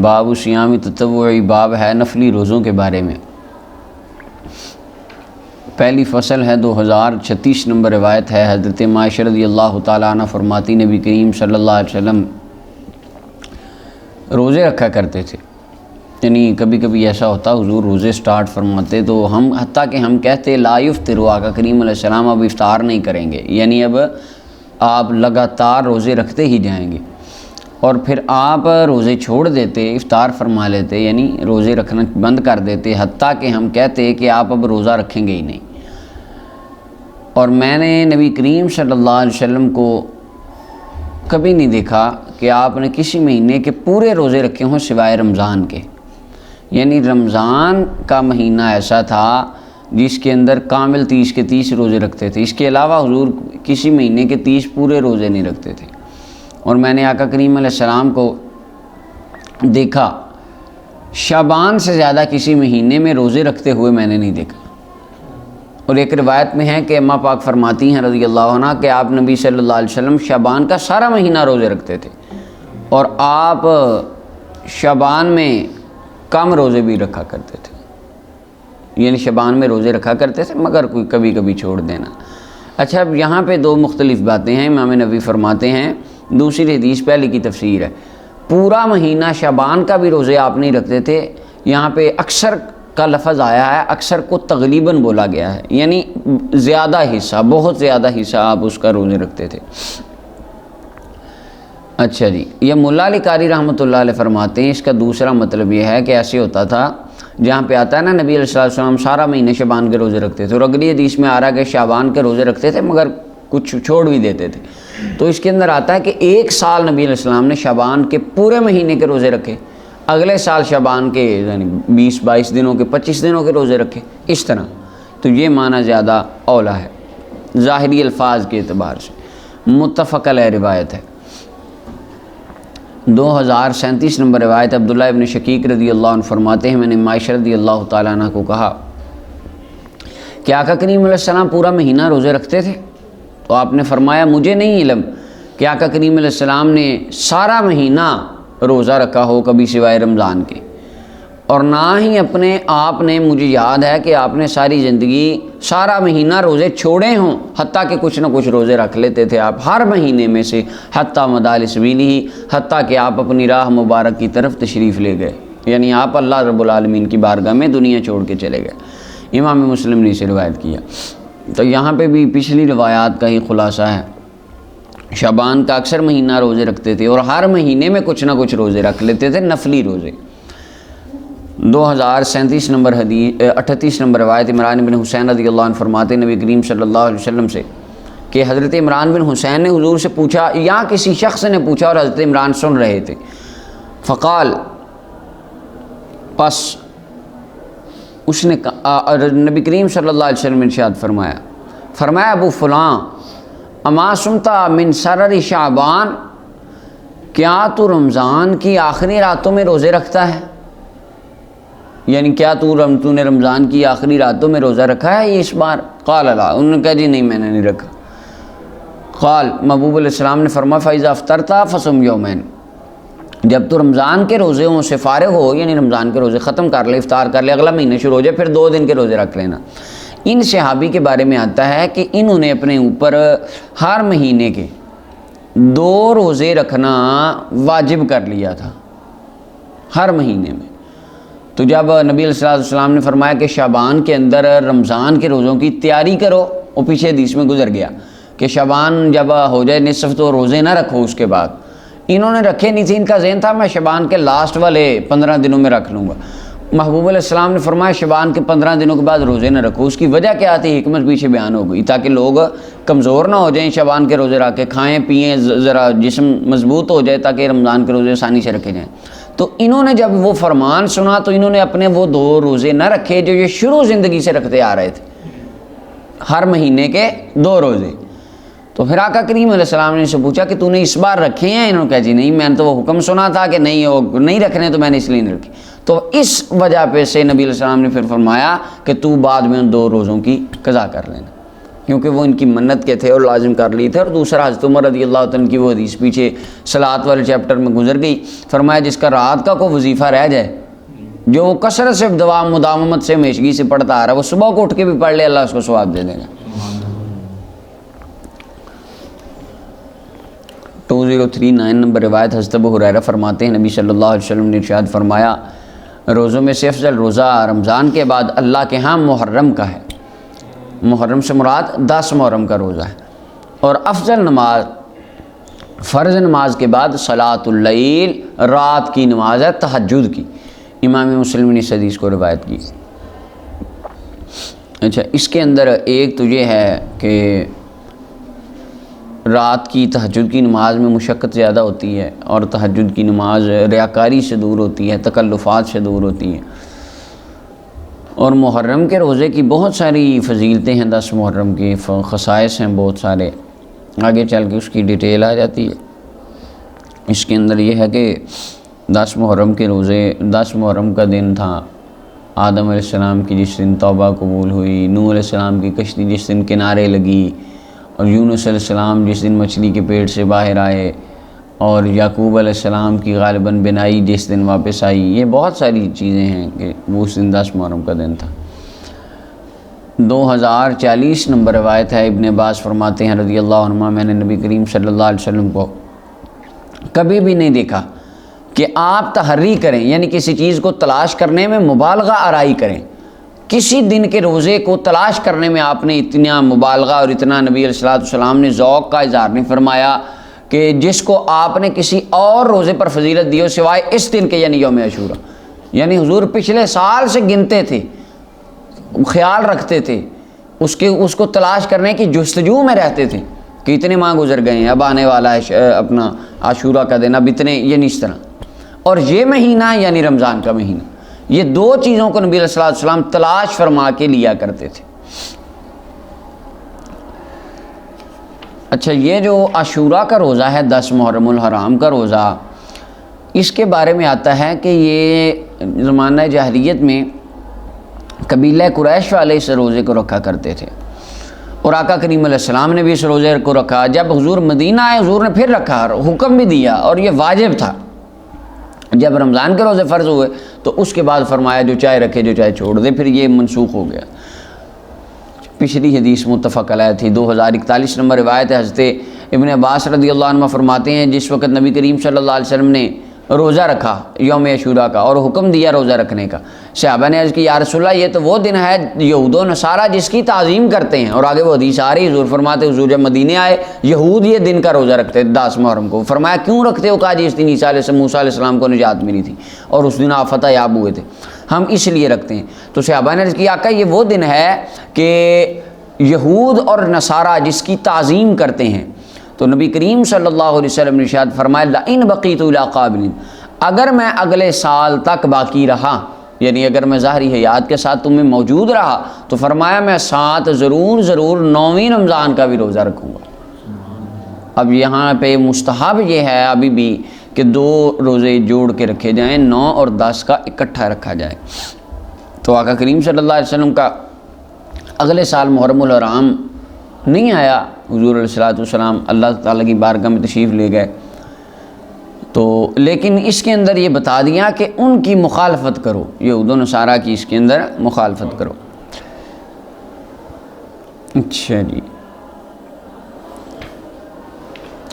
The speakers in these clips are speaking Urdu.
باب صیام تطوعی، باب ہے نفلی روزوں کے بارے میں۔ پہلی فصل ہے 2036 نمبر روایت ہے۔ حضرت عائشہ رضی اللہ تعالیٰ عنہ فرماتی نبی کریم صلی اللہ علیہ وسلم روزے رکھا کرتے تھے، یعنی کبھی کبھی ایسا ہوتا حضور روزے سٹارٹ فرماتے تو ہم حتیٰ کہ ہم کہتے لا یفطر، آقا کریم علیہ السلام اب افطار نہیں کریں گے، یعنی اب آپ لگاتار روزے رکھتے ہی جائیں گے، اور پھر آپ روزے چھوڑ دیتے، افطار فرما لیتے، یعنی روزے رکھنا بند کر دیتے، حتیٰ کہ ہم کہتے کہ آپ اب روزہ رکھیں گے ہی نہیں۔ اور میں نے نبی کریم صلی اللہ علیہ وسلم کو کبھی نہیں دیکھا کہ آپ نے کسی مہینے کے پورے روزے رکھے ہوں سوائے رمضان کے، یعنی رمضان کا مہینہ ایسا تھا جس کے اندر کامل 30 کے 30 روزے رکھتے تھے، اس کے علاوہ حضور کسی مہینے کے 30 پورے روزے نہیں رکھتے تھے۔ اور میں نے آقا کریم علیہ السلام کو دیکھا شعبان سے زیادہ کسی مہینے میں روزے رکھتے ہوئے میں نے نہیں دیکھا۔ اور ایک روایت میں ہے کہ اماں پاک فرماتی ہیں رضی اللہ عنہ کہ آپ نبی صلی اللہ علیہ وسلم شعبان کا سارا مہینہ روزے رکھتے تھے، اور آپ شعبان میں کم روزے بھی رکھا کرتے تھے، یعنی شعبان میں روزے رکھا کرتے تھے مگر کوئی کبھی کبھی چھوڑ دینا۔ اچھا، اب یہاں پہ دو مختلف باتیں ہیں۔ امام نبوی فرماتے ہیں، دوسری حدیث پہلے کی تفسیر ہے، پورا مہینہ شعبان کا بھی روزے آپ نہیں رکھتے تھے۔ یہاں پہ اکثر کا لفظ آیا ہے، اکثر کو تغلیباً بولا گیا ہے، یعنی زیادہ حصہ، بہت زیادہ حصہ آپ اس کا روزے رکھتے تھے۔ اچھا جی، یہ مولا علی قاری رحمۃ اللہ علیہ فرماتے ہیں اس کا دوسرا مطلب یہ ہے کہ ایسے ہوتا تھا، جہاں پہ آتا ہے نا نبی علیہ السلام سارا مہینے شعبان کے روزے رکھتے تھے، اور اگلی حدیث میں آ رہا ہے کہ شعبان کے روزے رکھتے تھے مگر کچھ چھوڑ بھی دیتے تھے، تو اس کے اندر آتا ہے کہ ایک سال نبی علیہ السلام نے شعبان کے پورے مہینے کے روزے رکھے، اگلے سال شعبان کے یعنی 20-22 دنوں کے 25 دنوں کے روزے رکھے، اس طرح۔ تو یہ معنی زیادہ اولا ہے ظاہری الفاظ کے اعتبار سے، متفق علیہ روایت ہے۔ 2037 نمبر روایت عبداللہ ابن شقیق رضی اللہ عنہ فرماتے ہیں، میں نے عائشہ رضی اللہ تعالیٰ عنہ کو کہا کہ آقا کریم علیہ السلام پورا مہینہ روزے رکھتے تھے؟ تو آپ نے فرمایا مجھے نہیں علم کہ آقا کریم علیہ السلام نے سارا مہینہ روزہ رکھا ہو کبھی سوائے رمضان کے، اور نہ ہی اپنے آپ نے، مجھے یاد ہے کہ آپ نے ساری زندگی سارا مہینہ روزے چھوڑے ہوں، حتیٰ کہ کچھ نہ کچھ روزے رکھ لیتے تھے آپ ہر مہینے میں سے، حتیٰ مدال سبیلی ہی، حتیٰ کہ آپ اپنی راہ مبارک کی طرف تشریف لے گئے، یعنی آپ اللہ رب العالمین کی بارگاہ میں دنیا چھوڑ کے چلے گئے۔ امام مسلم نے اسے روایت کیا۔ تو یہاں پہ بھی پچھلی روایات کا ہی خلاصہ ہے، شعبان کا اکثر مہینہ روزے رکھتے تھے اور ہر مہینے میں کچھ نہ کچھ روزے رکھ لیتے تھے، نفلی روزے۔ 2037 نمبر حدیث 38 نمبر روایت عمران بن حسین رضی اللہ عنہ فرماتے نبی کریم صلی اللہ علیہ وسلم سے کہ حضرت عمران بن حسین نے حضور سے پوچھا، یا کسی شخص نے پوچھا اور حضرت عمران سن رہے تھے، فقال، پس اس نے نبی کریم صلی اللہ علیہ وسلم نے ارشاد فرمایا ابو فلاں، اما سمتا من سرر شعبان، کیا تو رمضان کی آخری راتوں میں روزے رکھتا ہے؟ یعنی کیا تو نے رمضان کی آخری راتوں میں روزہ رکھا ہے یہ اس بار؟ قال لا، انہوں نے کہا جی نہیں میں نے نہیں رکھا۔ قال، محبوب علیہ السلام نے فرمایا فاذا افطرتا فصم یومین، جب تو رمضان کے روزوں سے فارغ ہو، یعنی رمضان کے روزے ختم کر لے، افطار کر لے، اگلا مہینہ شروع ہو جائے، پھر 2 دن کے روزے رکھ لینا۔ ان صحابی کے بارے میں آتا ہے کہ انہوں نے اپنے اوپر ہر مہینے کے 2 روزے رکھنا واجب کر لیا تھا ہر مہینے میں۔ تو جب نبی علیہ السلام نے فرمایا کہ شعبان کے اندر رمضان کے روزوں کی تیاری کرو، وہ پیچھے حدیث میں گزر گیا کہ شعبان جب ہو جائے نصف تو روزے نہ رکھو، اس کے بعد انہوں نے رکھے نہیں تھے، ان کا ذہن تھا میں شعبان کے لاسٹ والے 15 دنوں میں رکھ لوں گا۔ محبوب علیہ السلام نے فرمایا شعبان کے 15 دنوں کے بعد روزے نہ رکھو۔ اس کی وجہ کیا تھی؟ حکمت پیچھے بیان ہو گئی تاکہ لوگ کمزور نہ ہو جائیں، شعبان کے روزے رکھ کے کھائیں پئیں، ذرا جسم مضبوط ہو جائے تاکہ رمضان کے روزے آسانی سے رکھے جائیں۔ تو انہوں نے جب وہ فرمان سنا تو انہوں نے اپنے وہ 2 روزے نہ رکھے جو یہ شروع زندگی سے رکھتے آ رہے تھے، ہر مہینے کے 2 روزے۔ تو پھر آقا کریم علیہ السلام نے ان سے پوچھا کہ تو نے اس بار رکھے ہیں؟ انہوں نے کہا جی نہیں، میں نے تو وہ حکم سنا تھا کہ نہیں رکھنے، تو میں نے اس لیے نہیں رکھے۔ تو اس وجہ پہ سے نبی علیہ السلام نے پھر فرمایا کہ تو بعد میں ان 2 روزوں کی قضا کر لینا۔ کیونکہ وہ ان کی منت کے تھے اور لازم کر لیے تھے. اور دوسرا حضرت عمر رضی اللہ تعالیٰ کی وہ حدیث پیچھے صلاۃ والے چیپٹر میں گزر گئی. فرمایا جس کا رات کا کوئی وظیفہ رہ جائے جو وہ کثرت سے دوام مداومت سے ہمیشگی سے پڑھتا آ رہا ہے، وہ صبح کو اٹھ کے بھی پڑھ لے، اللہ اس کو ثواب دے دے گا. 2039 نمبر روایت حضرت ابو ہریرہ فرماتے ہیں نبی صلی اللہ علیہ وسلم نے ارشاد فرمایا روزوں میں سے افضل روزہ رمضان کے بعد اللہ کے ہاں محرم کا ہے. محرم سے مراد 10 محرم کا روزہ ہے. اور افضل نماز فرض نماز کے بعد صلاۃ اللیل، رات کی نماز ہے تہجد کی. امام مسلم نے اس حدیث کو روایت کی. اچھا، اس کے اندر ایک تو یہ ہے کہ رات کی تہجد کی نماز میں مشقت زیادہ ہوتی ہے، اور تہجد کی نماز ریاکاری سے دور ہوتی ہے، تکلفات سے دور ہوتی ہے. اور محرم کے روزے کی بہت ساری فضیلتیں ہیں، 10 محرم کے خصائص ہیں بہت سارے، آگے چل کے اس کی ڈیٹیل آ جاتی ہے. اس کے اندر یہ ہے کہ 10 محرم کے روزے، 10 محرم کا دن تھا آدم علیہ السلام کی جس دن توبہ قبول ہوئی، نوح علیہ السلام کی کشتی جس دن کنارے لگی، اور یونس علیہ السلام جس دن مچھلی کے پیٹ سے باہر آئے، اور یعقوب علیہ السلام کی غالباً بنائی جس دن واپس آئی. یہ بہت ساری چیزیں ہیں کہ وہ اس دن 10 محرم کا دن تھا. 2040 نمبر روایت ہے، ابن عباس فرماتے ہیں رضی اللہ عنہ، میں نے نبی کریم صلی اللہ علیہ وسلم کو کبھی بھی نہیں دیکھا کہ آپ تحری کریں، یعنی کسی چیز کو تلاش کرنے میں مبالغہ آرائی کریں. کسی دن کے روزے کو تلاش کرنے میں آپ نے اتنا مبالغہ اور اتنا نبی علیہ السلام نے ذوق کا اظہار نہیں فرمایا کہ جس کو آپ نے کسی اور روزے پر فضیلت دی ہو سوائے اس دن کے، یعنی یوم عاشورہ. یعنی حضور پچھلے سال سے گنتے تھے، خیال رکھتے تھے، اس کو تلاش کرنے کی جستجو میں رہتے تھے کہ اتنے ماہ گزر گئے ہیں، اب آنے والا ہے اپنا عاشورہ کا دن، اب اتنے، یعنی اس طرح. اور یہ مہینہ یعنی رمضان کا مہینہ، یہ 2 چیزوں کو نبی علیہ السلام تلاش فرما کے لیا کرتے تھے. اچھا، یہ جو عاشورہ کا روزہ ہے 10 محرم الحرام کا روزہ، اس کے بارے میں آتا ہے کہ یہ زمانہ جاہلیت میں قبیلہ قریش والے اس روزے کو رکھا کرتے تھے، اور آقا کریم علیہ السلام نے بھی اس روزے کو رکھا. جب حضور مدینہ آئے حضور نے پھر رکھا، حکم بھی دیا، اور یہ واجب تھا. جب رمضان کے روزے فرض ہوئے تو اس کے بعد فرمایا جو چاہے رکھے جو چاہے چھوڑ دے، پھر یہ منسوخ ہو گیا. پچھلی حدیث متفق علیہ تھی. 2041 نمبر روایت ہے، حضرت ابن عباس رضی اللہ عنہ فرماتے ہیں جس وقت نبی کریم صلی اللہ علیہ وسلم نے روزہ رکھا یوم عاشورہ کا اور حکم دیا روزہ رکھنے کا، صحابہ نے عرض کی یا رسول اللہ یہ تو وہ دن ہے یہود و نصارہ جس کی تعظیم کرتے ہیں. اور آگے وہ حدیث آ رہی، حضور فرماتے حضور جب مدینے آئے یہود یہ دن کا روزہ رکھتے 10 محرم کو. فرمایا کیوں رکھتے ہو؟ کہا جی اس دن موسیٰ علیہ السلام کو نجات ملی تھی اور اس دن آپ فتح یاب ہوئے تھے، ہم اس لیے رکھتے ہیں. تو صحابہ نے عرض کی آقا یہ وہ دن ہے کہ یہود اور نصارہ جس کی تعظیم کرتے ہیں. تو نبی کریم صلی اللہ علیہ وسلم نے ارشاد فرمایا لئن بقیت الی قابل، اگر میں اگلے سال تک باقی رہا، یعنی اگر میں ظاہری حیات کے ساتھ تمہیں موجود رہا، تو فرمایا میں ساتھ ضرور 9ویں رمضان کا بھی روزہ رکھوں گا. اب یہاں پہ مستحب یہ ہے ابھی بھی کہ 2 روزے جوڑ کے رکھے جائیں، 9 اور 10 کا اکٹھا رکھا جائے. تو آقا کریم صلی اللہ علیہ وسلم کا اگلے سال محرم الحرام نہیں آیا، حضور علیہ السلام اللہ تعالیٰ کی بارگاہ میں تشریف لے گئے. تو لیکن اس کے اندر یہ بتا دیا کہ ان کی مخالفت کرو، یہود و نصارہ کی اس کے اندر مخالفت کرو. اچھا جی،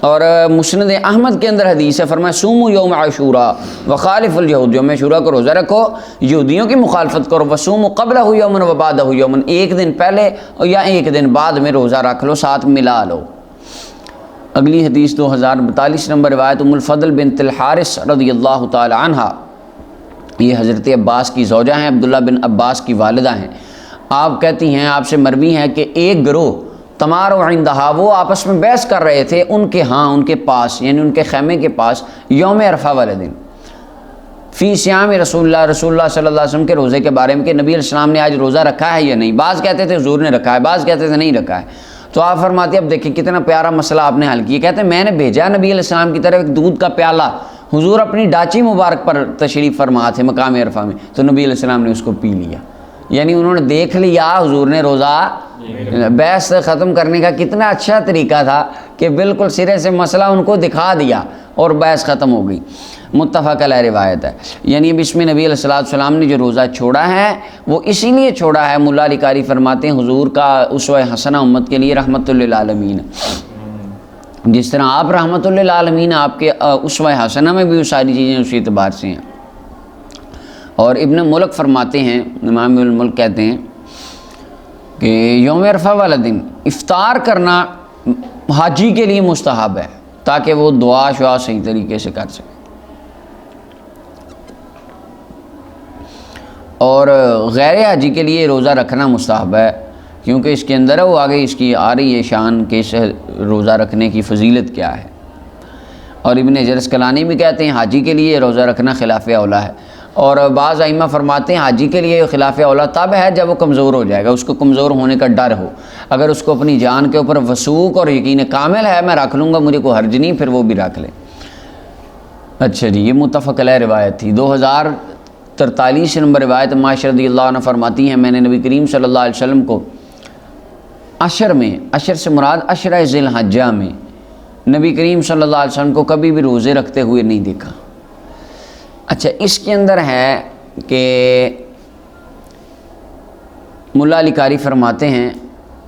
اور مسند احمد کے اندر حدیث ہے، فرمایا سوموا یوم عاشورہ وخالف الیہود، یوم عاشورہ کو روزہ رکھو، یہودیوں کی مخالفت کرو. وصوموا قبلہ یوما وبعدہ یوما، ایک دن پہلے یا ایک دن بعد میں روزہ رکھ لو، ساتھ ملا لو. اگلی حدیث 2042 نمبر روایت ام الفضل بنت الحارث رضی اللہ تعالی عنہ، یہ حضرت عباس کی زوجہ ہیں، عبداللہ بن عباس کی والدہ ہیں. آپ کہتی ہیں آپ سے مروی ہیں کہ ایک گروہ تمارو عندہا، وہ آپس میں بحث کر رہے تھے ان کے ہاں، ان کے پاس، یعنی ان کے خیمے کے پاس، یوم عرفہ والے دن، فی صیام رسول اللہ صلی اللہ علیہ وسلم کے روزے کے بارے میں کہ نبی علیہ السلام نے آج روزہ رکھا ہے یا نہیں. بعض کہتے تھے حضور نے رکھا ہے، بعض کہتے تھے نہیں رکھا ہے. تو آپ فرماتے اب دیکھیں کتنا پیارا مسئلہ آپ نے حل کیا. کہتے ہیں میں نے بھیجا نبی علیہ السلام کی طرف ایک دودھ کا پیالہ، حضور اپنی ڈاچی مبارک پر تشریف فرما تھے مقام عرفہ میں، تو نبی علیہ السلام نے اس کو پی لیا. یعنی انہوں نے دیکھ لیا حضور نے روزہ بحث ختم کرنے کا کتنا اچھا طریقہ تھا کہ بالکل سرے سے مسئلہ ان کو دکھا دیا اور بحث ختم ہو گئی۔ متفق علیہ روایت ہے۔ یعنی اب اس میں نبی علیہ السلام نے جو روزہ چھوڑا ہے وہ اسی لیے چھوڑا ہے، ملا علی قاری فرماتے ہیں حضور کا اسوہ حسنہ امت کے لیے رحمت للعالمین، جس طرح آپ رحمت للعالمین، آپ کے اسوہ حسنہ میں بھی وہ ساری چیزیں اسی اعتبار سے ہیں۔ اور ابن ملک فرماتے ہیں، امام ابن ملک کہتے ہیں کہ یوم عرفہ والا دن افطار کرنا حاجی کے لیے مستحب ہے تاکہ وہ دعا شعا صحیح طریقے سے کر سکے، اور غیر حاجی کے لیے روزہ رکھنا مستحب ہے کیونکہ اس کے اندر ہے وہ آگے اس کی آ رہی ہے شان کہ اس روزہ رکھنے کی فضیلت کیا ہے۔ اور ابن حجر اسقلانی بھی کہتے ہیں حاجی کے لیے روزہ رکھنا خلاف اولا ہے، اور بعض ائمہ فرماتے ہیں حاجی کے لیے خلاف اولا تب ہے جب وہ کمزور ہو جائے گا، اس کو کمزور ہونے کا ڈر ہو۔ اگر اس کو اپنی جان کے اوپر وثوق اور یقین کامل ہے میں رکھ لوں گا مجھے کوئی حرج نہیں، پھر وہ بھی رکھ لے۔ اچھا جی، یہ متفق علیہ روایت تھی۔ 2043 نمبر روایت معاشر رضی اللہ عنہ فرماتی ہیں میں نے نبی کریم صلی اللہ علیہ وسلم کو عشر سے مراد عشرہ ذی الحجہ میں نبی کریم صلی اللہ علیہ وسلم کو کبھی بھی روزے رکھتے ہوئے نہیں دیکھا۔ اچھا، اس کے اندر ہے کہ ملا علی قاری فرماتے ہیں،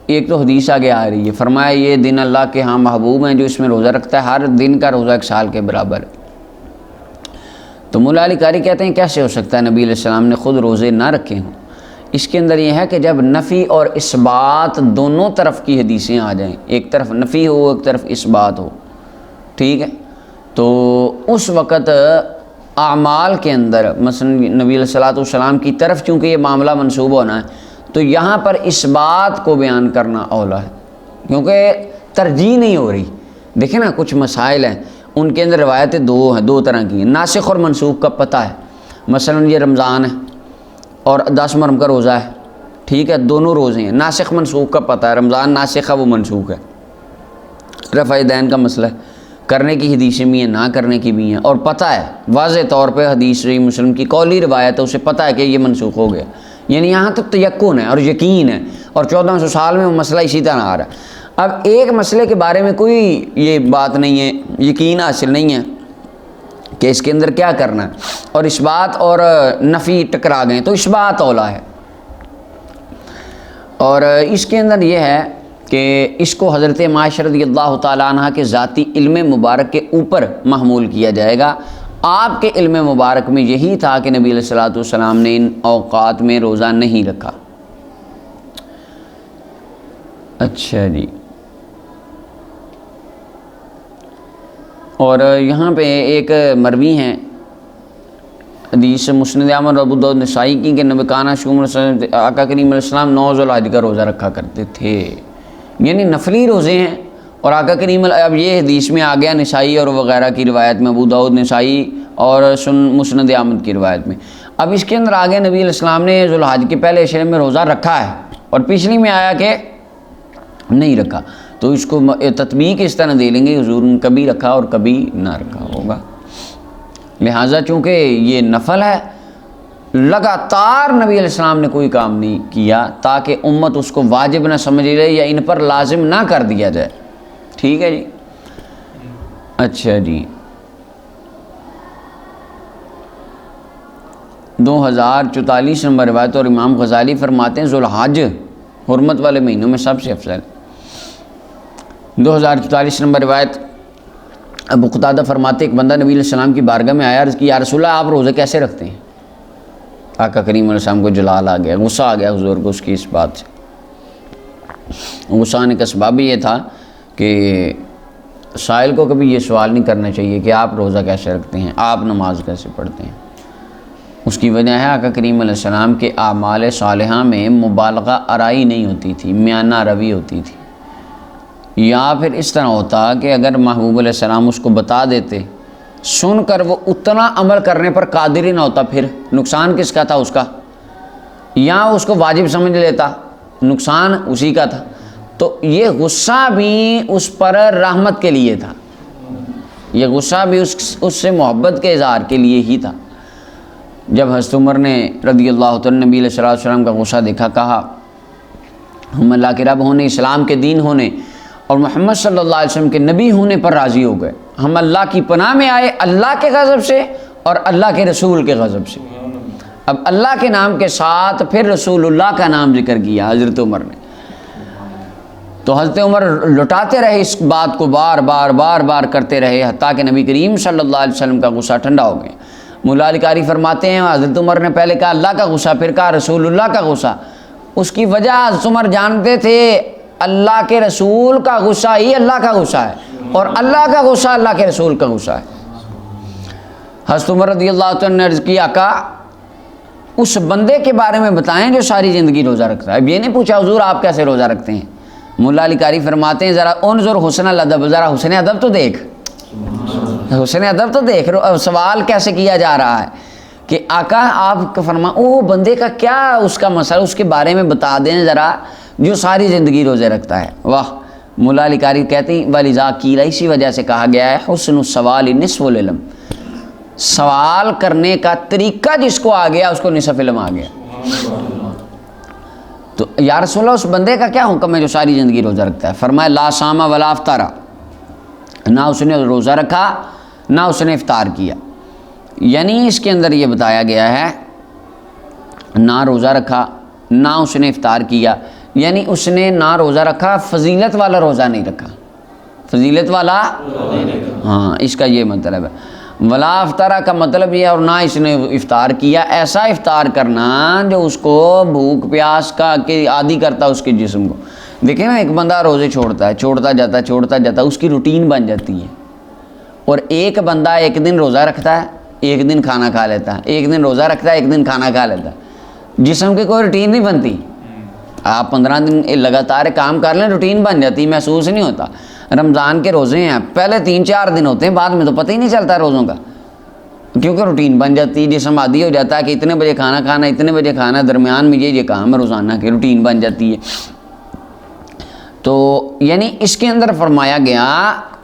ایک تو حدیث آگے آ رہی ہے، فرمایا یہ دن اللہ کے ہاں محبوب ہیں جو اس میں روزہ رکھتا ہے، ہر دن کا روزہ 1 سال کے برابر ہے۔ تو ملا علی قاری کہتے ہیں کیسے ہو سکتا ہے نبی علیہ السلام نے خود روزے نہ رکھے ہوں؟ اس کے اندر یہ ہے کہ جب نفی اور اثبات دونوں طرف کی حدیثیں آ جائیں، ایک طرف نفی ہو ایک طرف اثبات ہو، ٹھیک ہے، تو اس وقت اعمال کے اندر مثلا نبی علیہ السلام کی طرف چونکہ یہ معاملہ منسوب ہونا ہے تو یہاں پر اثبات کو بیان کرنا اولا ہے، کیونکہ ترجیح نہیں ہو رہی۔ دیکھیں نا کچھ مسائل ہیں ان کے اندر روایتیں دو طرح کی ہیں، ناسخ اور منسوخ کا پتہ ہے۔ مثلا یہ رمضان ہے اور 10 محرم کا روزہ ہے، ٹھیک ہے، دونوں روزے ہیں، ناسخ منسوخ کا پتہ ہے، رمضان ناسخ ہے وہ منسوخ ہے۔ رفع دین کا مسئلہ ہے، کرنے کی حدیثیں بھی ہیں نہ کرنے کی بھی ہیں، اور پتہ ہے واضح طور پہ حدیث صحیح مسلم کی قولی روایت ہے، اسے پتہ ہے کہ یہ منسوخ ہو گیا، یعنی یہاں تک تیقن ہے اور یقین ہے، اور 1400 سال میں وہ مسئلہ اسی طرح آ رہا ہے۔ اب ایک مسئلے کے بارے میں کوئی یہ بات نہیں ہے، یقین حاصل نہیں ہے کہ اس کے اندر کیا کرنا ہے، اور اثبات اور نفی ٹکرا گئے تو اثبات اولا ہے۔ اور اس کے اندر یہ ہے کہ اس کو حضرت معاشر رضی اللہ تعالیٰ عنہ کے ذاتی علم مبارک کے اوپر محمول کیا جائے گا۔ آپ کے علم مبارک میں یہی تھا کہ نبی علیہ السلام نے ان اوقات میں روزہ نہیں رکھا۔ اچھا جی، اور یہاں پہ ایک مروی ہیں حدیث مسند احمد ابو داؤد نسائی کی کہ نبی کانا شوم آقا کریم علیہ السلام 9 ذوالحج کا روزہ رکھا کرتے تھے، یعنی نفلی روزے ہیں، اور آقا کریم اب یہ حدیث میں آ گیا نسائی اور وغیرہ کی روایت میں، ابو داؤد نسائی اور مسند احمد کی روایت میں، اب اس کے اندر آ گیا نبی علیہ السلام نے ذوالحج کے پہلے عشرے میں روزہ رکھا ہے اور پچھلی میں آیا کہ نہیں رکھا، تو اس کو تطبیق اس طرح دے لیں گے حضور نے کبھی رکھا اور کبھی نہ رکھا ہوگا۔ لہٰذا چونکہ یہ نفل ہے، لگاتار نبی علیہ السلام نے کوئی کام نہیں کیا تاکہ امت اس کو واجب نہ سمجھ لے یا ان پر لازم نہ کر دیا جائے، ٹھیک ہے جی۔ اچھا جی، 2044 نمبر روایت، اور امام غزالی فرماتے ہیں ذوالحج حرمت والے مہینوں میں سب سے افضل۔ 2044 نمبر روایت، ابو قتادہ فرماتے ایک بندہ نبی علیہ السلام کی بارگاہ میں آیا، عرض کی یا رسول اللہ آپ روزے کیسے رکھتے ہیں؟ آقا کریم علیہ السلام کو جلال آ گیا، غصہ آ گیا حضور کو اس کی اس بات سے۔ غصہ آنے کا سبب یہ تھا کہ سائل کو کبھی یہ سوال نہیں کرنا چاہیے کہ آپ روزہ کیسے رکھتے ہیں، آپ نماز کیسے پڑھتے ہیں۔ اس کی وجہ ہے آقا کریم علیہ السلام کے اعمال صالحہ میں مبالغہ آرائی نہیں ہوتی تھی، میانہ روی ہوتی تھی، یا پھر اس طرح ہوتا کہ اگر محبوب علیہ السلام اس کو بتا دیتے، سن کر وہ اتنا عمل کرنے پر قادر ہی نہ ہوتا، پھر نقصان کس کا تھا اس کا، یا اس کو واجب سمجھ لیتا، نقصان اسی کا تھا۔ تو یہ غصہ بھی اس پر رحمت کے لیے تھا، یہ غصہ بھی اس سے محبت کے اظہار کے لیے ہی تھا۔ جب حضرت عمر نے رضی اللہ تعالیٰ نبی علیہ الصلوۃ والسلام کا غصہ دیکھا، کہا ہم اللہ کے رب ہونے، اسلام کے دین ہونے اور محمد صلی اللہ علیہ وسلم کے نبی ہونے پر راضی ہو گئے، ہم اللہ کی پناہ میں آئے اللہ کے غضب سے اور اللہ کے رسول کے غضب سے۔ اب اللہ کے نام کے ساتھ پھر رسول اللہ کا نام ذکر کیا حضرت عمر نے، تو حضرت عمر لٹاتے رہے اس بات کو، بار بار کرتے رہے، حتیٰ کہ نبی کریم صلی اللہ علیہ وسلم کا غصہ ٹھنڈا ہو گیا۔ مولا علی قاری فرماتے ہیں حضرت عمر نے پہلے کہا اللہ کا غصہ، پھر کہا رسول اللہ کا غصہ۔ اس کی وجہ حضرت عمر جانتے تھے اللہ کے رسول کا غصہ ہی اللہ کا غصہ ہے، اور اللہ کا غصہ اللہ کے رسول کا غصہ ہے۔ حضرت عمر رضی اللہ عنہ نے عرض کیا، آقا اس بندے کے بارے میں بتائیں جو ساری زندگی روزہ رکھتا ہے۔ اب یہ نہیں پوچھا حضور آپ کیسے روزہ رکھتے ہیں۔ مولا علی قاری فرماتے ہیں ذرا انظر حسن الادب، ذرا حسن ادب تو دیکھ، حسن ادب تو دیکھ۔ سوال کیسے کیا جا رہا ہے کہ آقا آپ او بندے کا کیا اس کا مسئلہ، اس کے بارے میں بتا دیں ذرا جو ساری زندگی روزے رکھتا ہے۔ واہ! مولا علی قاری کہتے ہیں وَلِذَا قِيلَ، اسی وجہ سے کہا گیا ہے حسن السوال نصف العلم، سوال کرنے کا طریقہ جس کو آ گیا اس کو نصف علم آ گیا۔ تو یا رسول اللہ اس بندے کا کیا حکم ہے جو ساری زندگی روزہ رکھتا ہے؟ فرمایا لا صام ولا افطر، نہ اس نے روزہ رکھا نہ اس نے افطار کیا۔ یعنی اس کے اندر یہ بتایا گیا ہے نہ روزہ رکھا نہ اس نے افطار کیا، یعنی اس نے نہ روزہ رکھا، فضیلت والا روزہ نہیں رکھا، فضیلت والا، ہاں اس کا یہ مطلب ہے۔ ولا افطارہ کا مطلب یہ، اور نہ اس نے افطار کیا، ایسا افطار کرنا جو اس کو بھوک پیاس کا کہ عادی کرتا اس کے جسم کو۔ دیکھیں نا ایک بندہ روزے چھوڑتا ہے، چھوڑتا جاتا ہے، اس کی روٹین بن جاتی ہے، اور ایک بندہ ایک دن روزہ رکھتا ہے ایک دن کھانا کھا لیتا ہے، ایک دن روزہ رکھتا ہے ایک دن کھانا کھا لیتا ہے، جسم کی کوئی روٹین نہیں بنتی۔ آپ 15 دن لگاتار کام کر لیں روٹین بن جاتی، محسوس نہیں ہوتا۔ رمضان کے روزے ہیں، پہلے 3-4 دن ہوتے ہیں، بعد میں تو پتہ ہی نہیں چلتا روزوں کا، کیونکہ روٹین بن جاتی ہے، جسم عادی ہو جاتا ہے کہ اتنے بجے کھانا کھانا، اتنے بجے کھانا، درمیان میں یہ کام ہے روزانہ کی روٹین بن جاتی ہے۔ تو یعنی اس کے اندر فرمایا گیا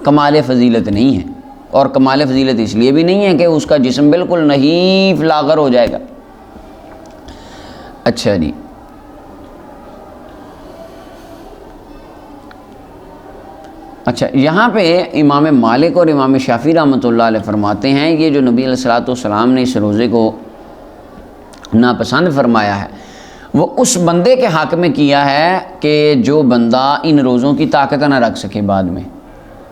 کمال فضیلت نہیں ہے، اور کمال فضیلت اس لیے بھی نہیں ہے کہ اس کا جسم بالکل نحیف لاغر ہو جائے گا۔ اچھا جی، اچھا یہاں پہ امام مالک اور امام شافعی رحمۃ اللہ علیہ فرماتے ہیں یہ جو نبی علیہ الصلوۃ والسلام نے اس روزے کو ناپسند فرمایا ہے وہ اس بندے کے حق میں کیا ہے کہ جو بندہ ان روزوں کی طاقت نہ رکھ سکے بعد میں،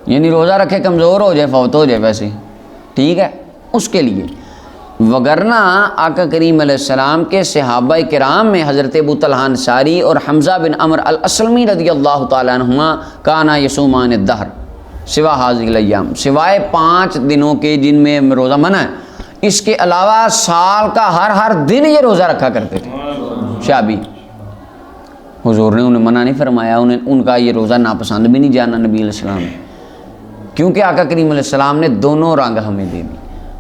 یعنی روزہ رکھے کمزور ہو جائے، فوت ہو جائے، ویسے ٹھیک ہے اس کے لیے۔ وگرنہ آقا کریم علیہ السلام کے صحابہ کرام میں حضرت ابو طلحہ انصاری اور حمزہ بن عمر الاسلمی رضی اللہ تعالیٰ عنہما کانا یصومان الدہر سوا حاذی الایام، سوائے 5 دنوں کے جن میں روزہ منع ہے، اس کے علاوہ سال کا ہر دن یہ روزہ رکھا کرتے تھے شابی۔ حضور نے انہیں منع نہیں فرمایا، ان کا یہ روزہ ناپسند بھی نہیں جانا نبی علیہ السلام نے، کیونکہ آقا کریم علیہ السلام نے دونوں رنگ ہمیں دے دی۔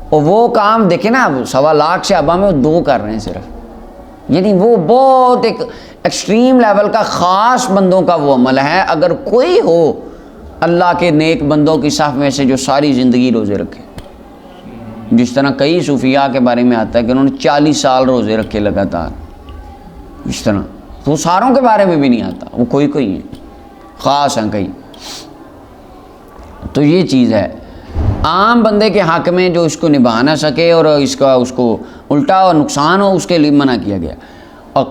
اور وہ کام دیکھیں نا، 1.25 لاکھ صحابہ میں وہ 2 کر رہے ہیں صرف، یعنی وہ بہت ایک ایکسٹریم لیول کا خاص بندوں کا وہ عمل ہے۔ اگر کوئی ہو اللہ کے نیک بندوں کی صف میں سے جو ساری زندگی روزے رکھے، جس طرح کئی صوفیاء کے بارے میں آتا ہے کہ انہوں نے 40 سال روزے رکھے لگاتار، اس طرح تو وہ ساروں کے بارے میں بھی نہیں آتا، وہ کوئی ہیں، خاص ہیں کئی۔ تو یہ چیز ہے عام بندے کے حق میں جو اس کو نبھا نہ سکے اور اس کو الٹا اور نقصان ہو، اس کے لیے منع کیا گیا۔ او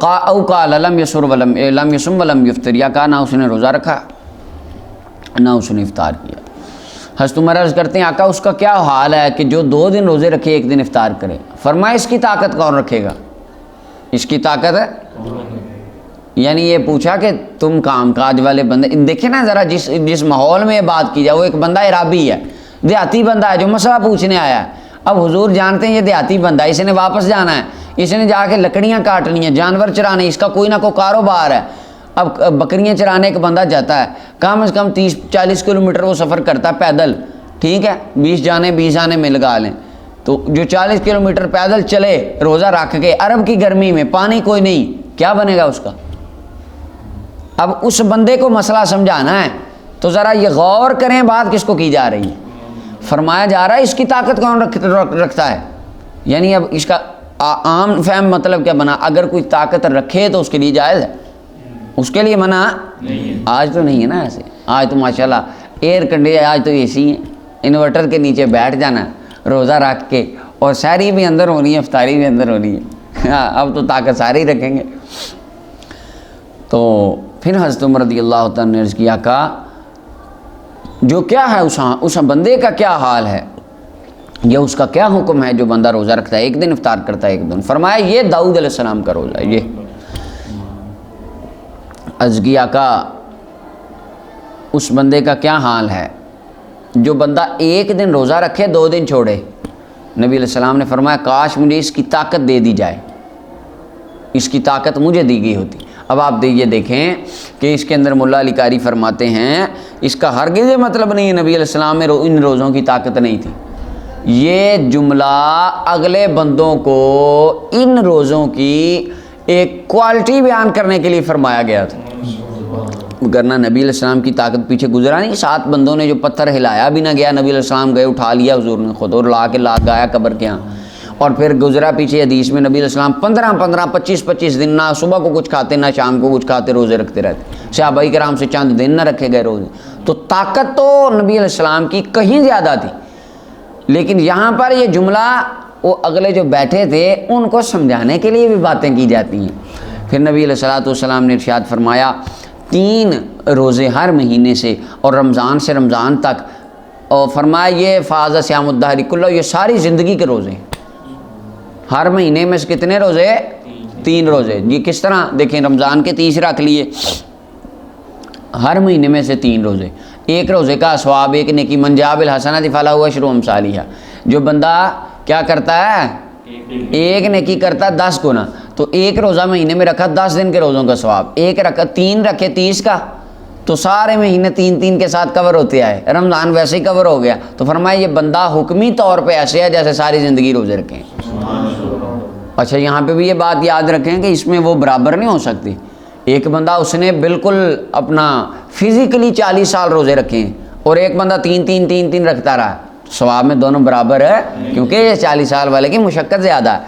قال لم یصم ولم یفطر، یا کہا نہ اس نے روزہ رکھا نہ اس نے افطار کیا۔ حضرت عمر عرض کرتے ہیں آقا اس کا کیا حال ہے کہ جو 2 دن روزے رکھے 1 دن افطار کرے؟ فرمایا اس کی طاقت کون رکھے گا؟ اس کی طاقت ہے، یعنی یہ پوچھا کہ تم کام کاج والے بندے، دیکھیں نا ذرا جس ماحول میں یہ بات کی جائے، وہ ایک بندہ عرابی ہے، دیہاتی بندہ ہے جو مسئلہ پوچھنے آیا ہے۔ اب حضور جانتے ہیں یہ دیہاتی بندہ ہے، اس نے واپس جانا ہے، اس نے جا کے لکڑیاں کاٹنی ہیں، جانور چرانے، اس کا کوئی نہ کوئی کاروبار ہے۔ اب بکریاں چرانے ایک بندہ جاتا ہے، کم از کم 30-40 کلومیٹر وہ سفر کرتا ہے پیدل، ٹھیک ہے، 20 جانے 20 آنے میں لگا لیں، تو جو 40 کلومیٹر پیدل چلے روزہ رکھ کے عرب کی گرمی میں، پانی کوئی نہیں، کیا بنے گا اس کا؟ اب اس بندے کو مسئلہ سمجھانا ہے تو ذرا یہ غور کریں بات کس کو کی جا رہی ہے۔ فرمایا جا رہا ہے اس کی طاقت کون رکھتا ہے، یعنی اب اس کا عام فہم مطلب کیا بنا، اگر کوئی طاقت رکھے تو اس کے لیے جائز ہے، اس کے لیے منع آج تو نہیں ہے نا ایسے. آج تو ماشاءاللہ ایئر کنڈیشن، آج تو اے سی ہے، انورٹر کے نیچے بیٹھ جانا روزہ رکھ کے، اور سحری بھی اندر ہونی ہے، افطاری بھی اندر ہونی ہے. ہاں اب تو طاقت ساری رکھیں گے. تو پھر حضرت عمر رضی اللہ تعالیٰ نے عرض کیا، کہا جو کیا ہے اس بندے کا کیا حال ہے، یہ اس کا کیا حکم ہے جو بندہ روزہ رکھتا ہے، ایک دن افطار کرتا ہے ایک دن. فرمایا یہ داؤد علیہ السلام کا روزہ ہے. یہ عرض کیا کہ اس بندے کا کیا حال ہے جو بندہ ایک دن روزہ رکھے 2 دن چھوڑے. نبی علیہ السلام نے فرمایا کاش مجھے اس کی طاقت دے دی جائے، اس کی طاقت مجھے دی گئی ہوتی. اب آپ یہ دیکھیں کہ اس کے اندر ملا علی قاری فرماتے ہیں اس کا ہرگز یہ مطلب نہیں ہے نبی علیہ السلام میں ان روزوں کی طاقت نہیں تھی. یہ جملہ اگلے بندوں کو ان روزوں کی ایک کوالٹی بیان کرنے کے لیے فرمایا گیا تھا، ورنہ نبی علیہ السلام کی طاقت پیچھے گزرا نہیں. 7 بندوں نے جو پتھر ہلایا بھی نہ گیا، نبی علیہ السلام گئے اٹھا لیا حضور نے خود اور لا کے گایا قبر کے یہاں. اور پھر گزرا پیچھے حدیث میں نبی علیہ السلام 15 25 دن نہ صبح کو کچھ کھاتے نہ شام کو کچھ کھاتے، روزے رکھتے رہتے. صحابہ کرام سے چند دن نہ رکھے گئے روزے. تو طاقت تو نبی علیہ السلام کی کہیں زیادہ تھی، لیکن یہاں پر یہ جملہ وہ اگلے جو بیٹھے تھے ان کو سمجھانے کے لیے بھی باتیں کی جاتی ہیں. پھر نبی علیہ السلام نے ارشاد فرمایا 3 روزے ہر مہینے سے اور رمضان سے رمضان تک، اور فرمایا یہ فاز صیام الدہر کلہ، یہ ساری زندگی کے روزے ہیں. ہر مہینے میں سے کتنے روزے؟ 3 روزے. یہ کس طرح دیکھیں، رمضان کے 30 رکھ لیے، ہر مہینے میں سے 3 روزے. ایک روزے کا ثواب، ایک نیکی، من جاء بالحسنۃ فلہ عشر امثالھا. جو بندہ کیا کرتا ہے، ایک نیکی کرتا ہے 10 گنا. تو ایک روزہ مہینے میں رکھا 10 دن کے روزوں کا ثواب. ایک رکھا 3 رکھے 30 کا، تو سارے مہینے 3 کے ساتھ کور ہوتے آئے. رمضان ویسے ہی کور ہو گیا. تو فرمایا یہ بندہ حکمی طور پہ ایسے ہے جیسے ساری زندگی روزے رکھیں. اچھا یہاں پہ بھی یہ بات یاد رکھیں کہ اس میں وہ برابر نہیں ہو سکتی. ایک بندہ اس نے بالکل اپنا فزیکلی 40 سال روزے رکھے ہیں، اور ایک بندہ 3 رکھتا رہا، ثواب میں دونوں برابر ہے، کیونکہ یہ 40 سال والے کی مشقت زیادہ ہے.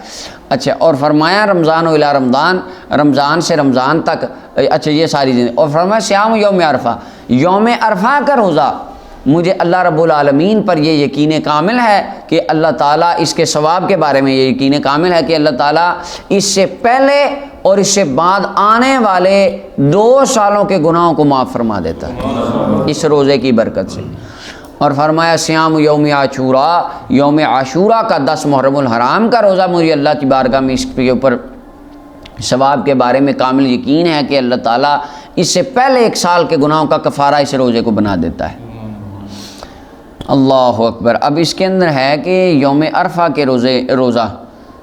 اچھا اور فرمایا رمضان و الی رمضان، رمضان سے رمضان تک. اچھا یہ ساری زندگی. اور فرمایا صیام یوم عرفہ، یوم عرفہ کا روزہ مجھے اللہ رب العالمین پر یہ یقین کامل ہے کہ اللہ تعالیٰ اس کے ثواب کے بارے میں یہ یقین کامل ہے کہ اللہ تعالیٰ اس سے پہلے اور اس سے بعد آنے والے 2 سالوں کے گناہوں کو معاف فرما دیتا ہے اس روزے کی برکت سے. اور فرمایا صیام یوم عاشورہ، یوم عاشورہ کا 10 محرم الحرام کا روزہ مجھے اللہ کی بارگاہ میں اس کے اوپر ثواب کے بارے میں کامل یقین ہے کہ اللہ تعالیٰ اس سے پہلے 1 سال کے گناہوں کا کفارہ اس روزے کو بنا دیتا ہے. اللہ اکبر. اب اس کے اندر ہے کہ یوم عرفہ کے روزہ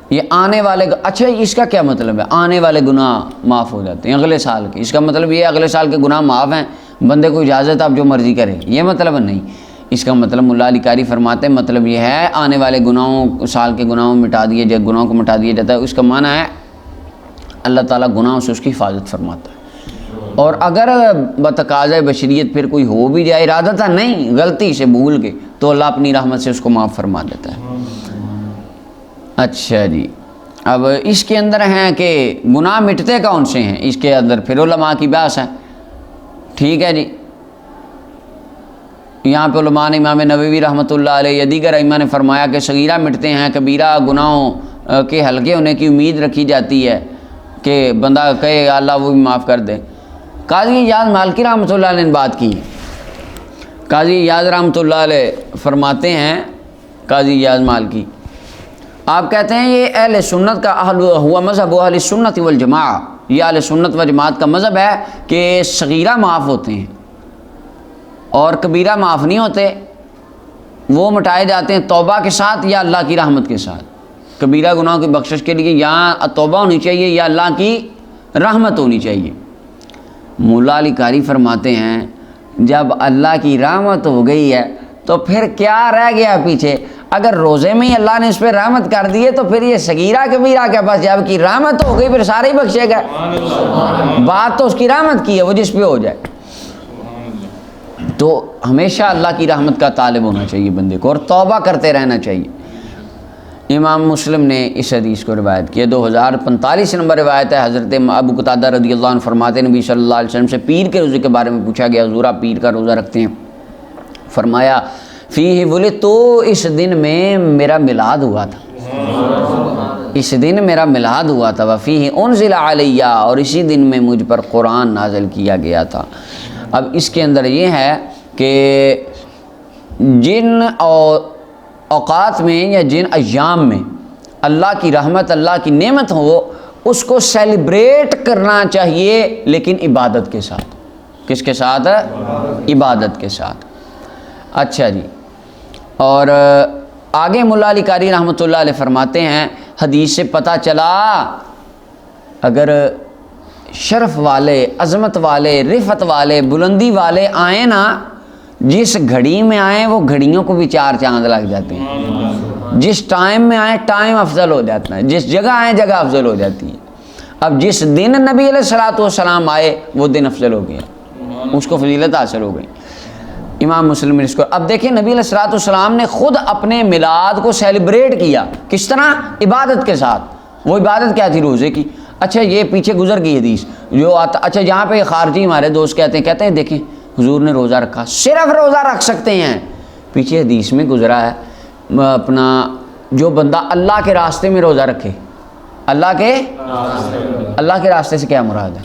یہ آنے والے، اچھا اس کا کیا مطلب ہے؟ آنے والے گناہ معاف ہو جاتے ہیں اگلے سال کے. اس کا مطلب یہ اگلے سال کے گناہ معاف ہیں، بندے کو اجازت اب جو مرضی کرے، یہ مطلب نہیں. اس کا مطلب ملا علی قاری فرماتے ہیں مطلب یہ ہے آنے والے گناہوں، سال کے گناہوں مٹا دیے جائے، گناہوں کو مٹا دیا جاتا ہے. اس کا معنی ہے اللہ تعالیٰ گناہوں سے اس کی حفاظت فرماتا ہے. اور اگر بتقاضۂ بشریت پھر کوئی ہو بھی جائے، ارادتاً نہیں، غلطی سے بھول کے، تو اللہ اپنی رحمت سے اس کو معاف فرما دیتا ہے. اچھا جی، اب اس کے اندر ہیں کہ گناہ مٹتے کون سے ہیں، اس کے اندر پھر علماء کی بحث ہے. ٹھیک ہے جی، یہاں پہ علماء نے، امام نووی رحمۃ اللہ علیہ یا دیگر ائمہ نے فرمایا کہ صغیرہ مٹتے ہیں، کبیرہ گناہوں کے ہلکے ہونے کی امید رکھی جاتی ہے کہ بندہ کہے اللہ وہ بھی معاف کر دے. قاضی ایاز مالکی رحمۃ اللہ علیہ نے بات کی. قاضی ایاز رحمۃ اللہ علیہ فرماتے ہیں، قاضی ایاز مالکی آپ کہتے ہیں یہ اہل سنت کا ہوا مذہب و اہل سنت والجماع، یہ اہل سنت و جماعت کا مذہب ہے کہ صغیرہ معاف ہوتے ہیں اور کبیرہ معاف نہیں ہوتے، وہ مٹائے جاتے ہیں توبہ کے ساتھ یا اللہ کی رحمت کے ساتھ. کبیرہ گناہوں کی بخشش کے لیے یا توبہ ہونی چاہیے یا اللہ کی رحمت ہونی چاہیے. مولا علی قاری فرماتے ہیں جب اللہ کی رحمت ہو گئی ہے تو پھر کیا رہ گیا پیچھے؟ اگر روزے میں ہی اللہ نے اس پہ رحمت کر دی ہے تو پھر یہ صغیرہ کبیرہ کے پاس جب کی رحمت ہو گئی پھر سارے ہی بخشے گا. بات تو اس کی رحمت کی ہے، وہ جس پہ ہو جائے. تو ہمیشہ اللہ کی رحمت کا طالب ہونا چاہیے بندے کو اور توبہ کرتے رہنا چاہیے. امام مسلم نے اس حدیث کو روایت کیا. 2045 نمبر روایت ہے. حضرت ابو قتادہ رضی اللہ عنہ فرماتے ہیں نبی صلی اللہ علیہ وسلم سے پیر کے روزے کے بارے میں پوچھا گیا, حضور آپ پیر کا روزہ رکھتے ہیں؟ فرمایا فیہ ولدت, تو اس دن میں میرا میلاد ہوا تھا, اس دن میرا میلاد ہوا تھا. وفیہ انزل علیہ, اور اسی دن میں مجھ پر قرآن نازل کیا گیا تھا. اب اس کے اندر یہ ہے کہ جن اوقات میں یا جن ایام میں اللہ کی رحمت, اللہ کی نعمت ہو, اس کو سیلیبریٹ کرنا چاہیے, لیکن عبادت کے ساتھ. کس کے ساتھ؟ عبادت کے ساتھ. اچھا جی, اور آگے مولا علی قاری رحمۃ اللہ علیہ فرماتے ہیں حدیث سے پتہ چلا اگر شرف والے, عظمت والے, رفعت والے, بلندی والے آئیں نا, جس گھڑی میں آئیں وہ گھڑیوں کو بھی 4 چاند لگ جاتے ہیں. جس ٹائم میں آئیں ٹائم افضل ہو جاتا ہے, جس جگہ آئیں جگہ افضل ہو جاتی ہے. اب جس دن نبی علیہ الصلوۃ والسلام آئے وہ دن افضل ہو گیا, اس کو فضیلت حاصل ہو گئی. امام مسلم نے اس کو, اب دیکھیں نبی علیہ الصلوۃ والسلام نے خود اپنے میلاد کو سیلیبریٹ کیا. کس طرح؟ عبادت کے ساتھ. وہ عبادت کیا تھی؟ روزے کی. اچھا یہ پیچھے گزر گئی حدیث جو آتا, اچھا یہاں پہ خارجی ہمارے دوست کہتے ہیں دیکھیں حضور نے روزہ رکھا, صرف روزہ رکھ سکتے ہیں. پیچھے حدیث میں گزرا ہے اپنا جو بندہ اللہ کے راستے میں روزہ رکھے, اللہ کے راستے سے کیا مراد ہے؟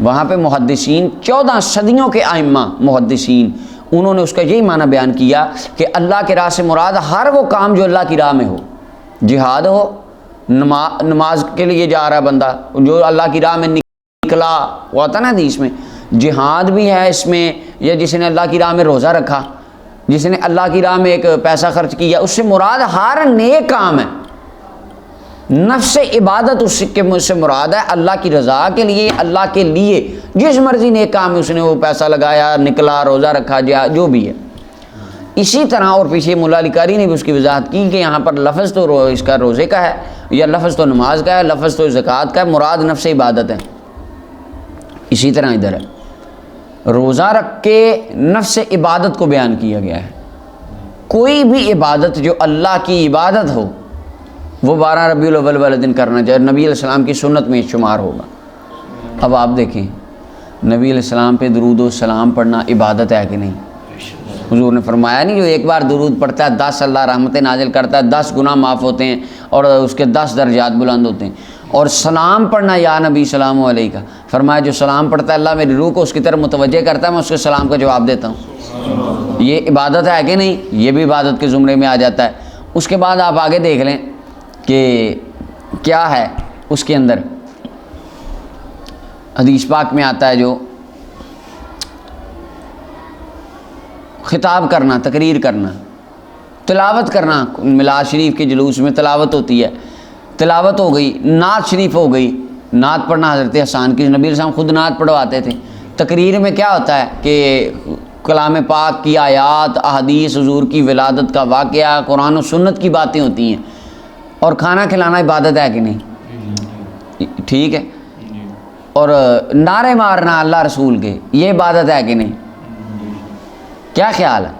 وہاں پہ محدثین 14 صدیوں کے ائمہ محدثین انہوں نے اس کا یہی معنی بیان کیا کہ اللہ کے راہ سے مراد ہر وہ کام جو اللہ کی راہ میں ہو. جہاد ہو, نماز کے لیے جا رہا بندہ جو اللہ کی راہ میں نکلا, وہ آتا نا حدیث میں, جہاد بھی ہے اس میں, یا جس نے اللہ کی راہ میں روزہ رکھا, جس نے اللہ کی راہ میں ایک پیسہ خرچ کیا, اس سے مراد ہر نیک کام ہے. نفس عبادت اس کے سے مراد ہے اللہ کی رضا کے لیے, اللہ کے لیے جس مرضی نیک کام میں اس نے وہ پیسہ لگایا, نکلا, روزہ رکھا, جو بھی ہے. اسی طرح اور پیچھے مولا علی قاری نے بھی اس کی وضاحت کی کہ یہاں پر لفظ تو اس کا روزے کا ہے, یا لفظ تو نماز کا ہے, لفظ تو زکوٰۃ کا ہے, مراد نفس عبادت ہے. اسی طرح ادھر ہے روزہ رکھ کے نفس عبادت کو بیان کیا گیا ہے. کوئی بھی عبادت جو اللہ کی عبادت ہو وہ 12 ربیع الاول والے دن کرنا چاہیے, نبی علیہ السلام کی سنت میں شمار ہوگا. اب آپ دیکھیں نبی علیہ السلام پہ درود و سلام پڑھنا عبادت ہے کہ نہیں؟ حضور نے فرمایا نہیں جو ایک بار درود پڑھتا ہے 10 اللہ رحمتیں نازل کرتا ہے, 10 گناہ معاف ہوتے ہیں اور اس کے 10 درجات بلند ہوتے ہیں. اور سلام پڑھنا یا نبی سلام علیہ کا فرمایا جو سلام پڑھتا ہے اللہ میری روح کو اس کی طرف متوجہ کرتا ہے, میں اس کے سلام کا جواب دیتا ہوں. یہ عبادت ہے کہ نہیں؟ یہ بھی عبادت کے زمرے میں آ جاتا ہے. اس کے بعد آپ آگے دیکھ لیں کہ کیا ہے اس کے اندر. حدیث پاک میں آتا ہے جو خطاب کرنا, تقریر کرنا, تلاوت کرنا. میلاد شریف کے جلوس میں تلاوت ہوتی ہے, تلاوت ہو گئی, نعت شریف ہو گئی, نعت پڑھنا حضرت حسان کی, نبی علیہ السلام خود نعت پڑھواتے تھے. تقریر میں کیا ہوتا ہے کہ کلام پاک کی آیات, احادیث, حضور کی ولادت کا واقعہ, قرآن و سنت کی باتیں ہوتی ہیں. اور کھانا کھلانا عبادت ہے کہ نہیں؟ ٹھیک ہے. اور نعرے مارنا اللہ رسول کے, یہ عبادت ہے کہ نہیں؟ کیا خیال ہے؟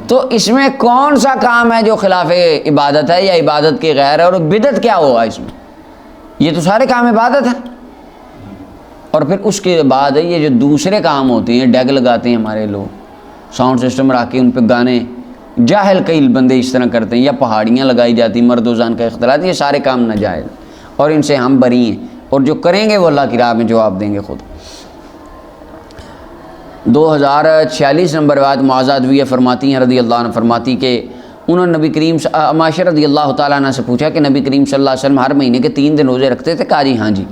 تو اس میں کون سا کام ہے جو خلاف عبادت ہے یا عبادت کے غیر ہے, اور بدعت کیا ہوا اس میں؟ یہ تو سارے کام عبادت ہیں. اور پھر اس کے بعد یہ جو دوسرے کام ہوتے ہیں, ڈیگ لگاتے ہیں ہمارے لوگ, ساؤنڈ سسٹم رکھ کے ان پہ گانے, جاہل کئی بندے اس طرح کرتے ہیں, یا پہاڑیاں لگائی جاتی, مرد و زن کا اختلاط, یہ سارے کام ناجائز اور ان سے ہم بری ہیں, اور جو کریں گے وہ اللہ کی راہ میں جواب دیں گے خود. 2046 نمبر روایت معاذ ادویہ فرماتی ہیں رضی اللہ عنہ, فرماتی کہ انہوں نے نبی کریم عائشہ رضی اللہ تعالیٰ عنہ سے پوچھا کہ نبی کریم صلی اللہ علیہ وسلم ہر مہینے کے 3 دن روزے رکھتے تھے؟ کہا جی ہاں جی.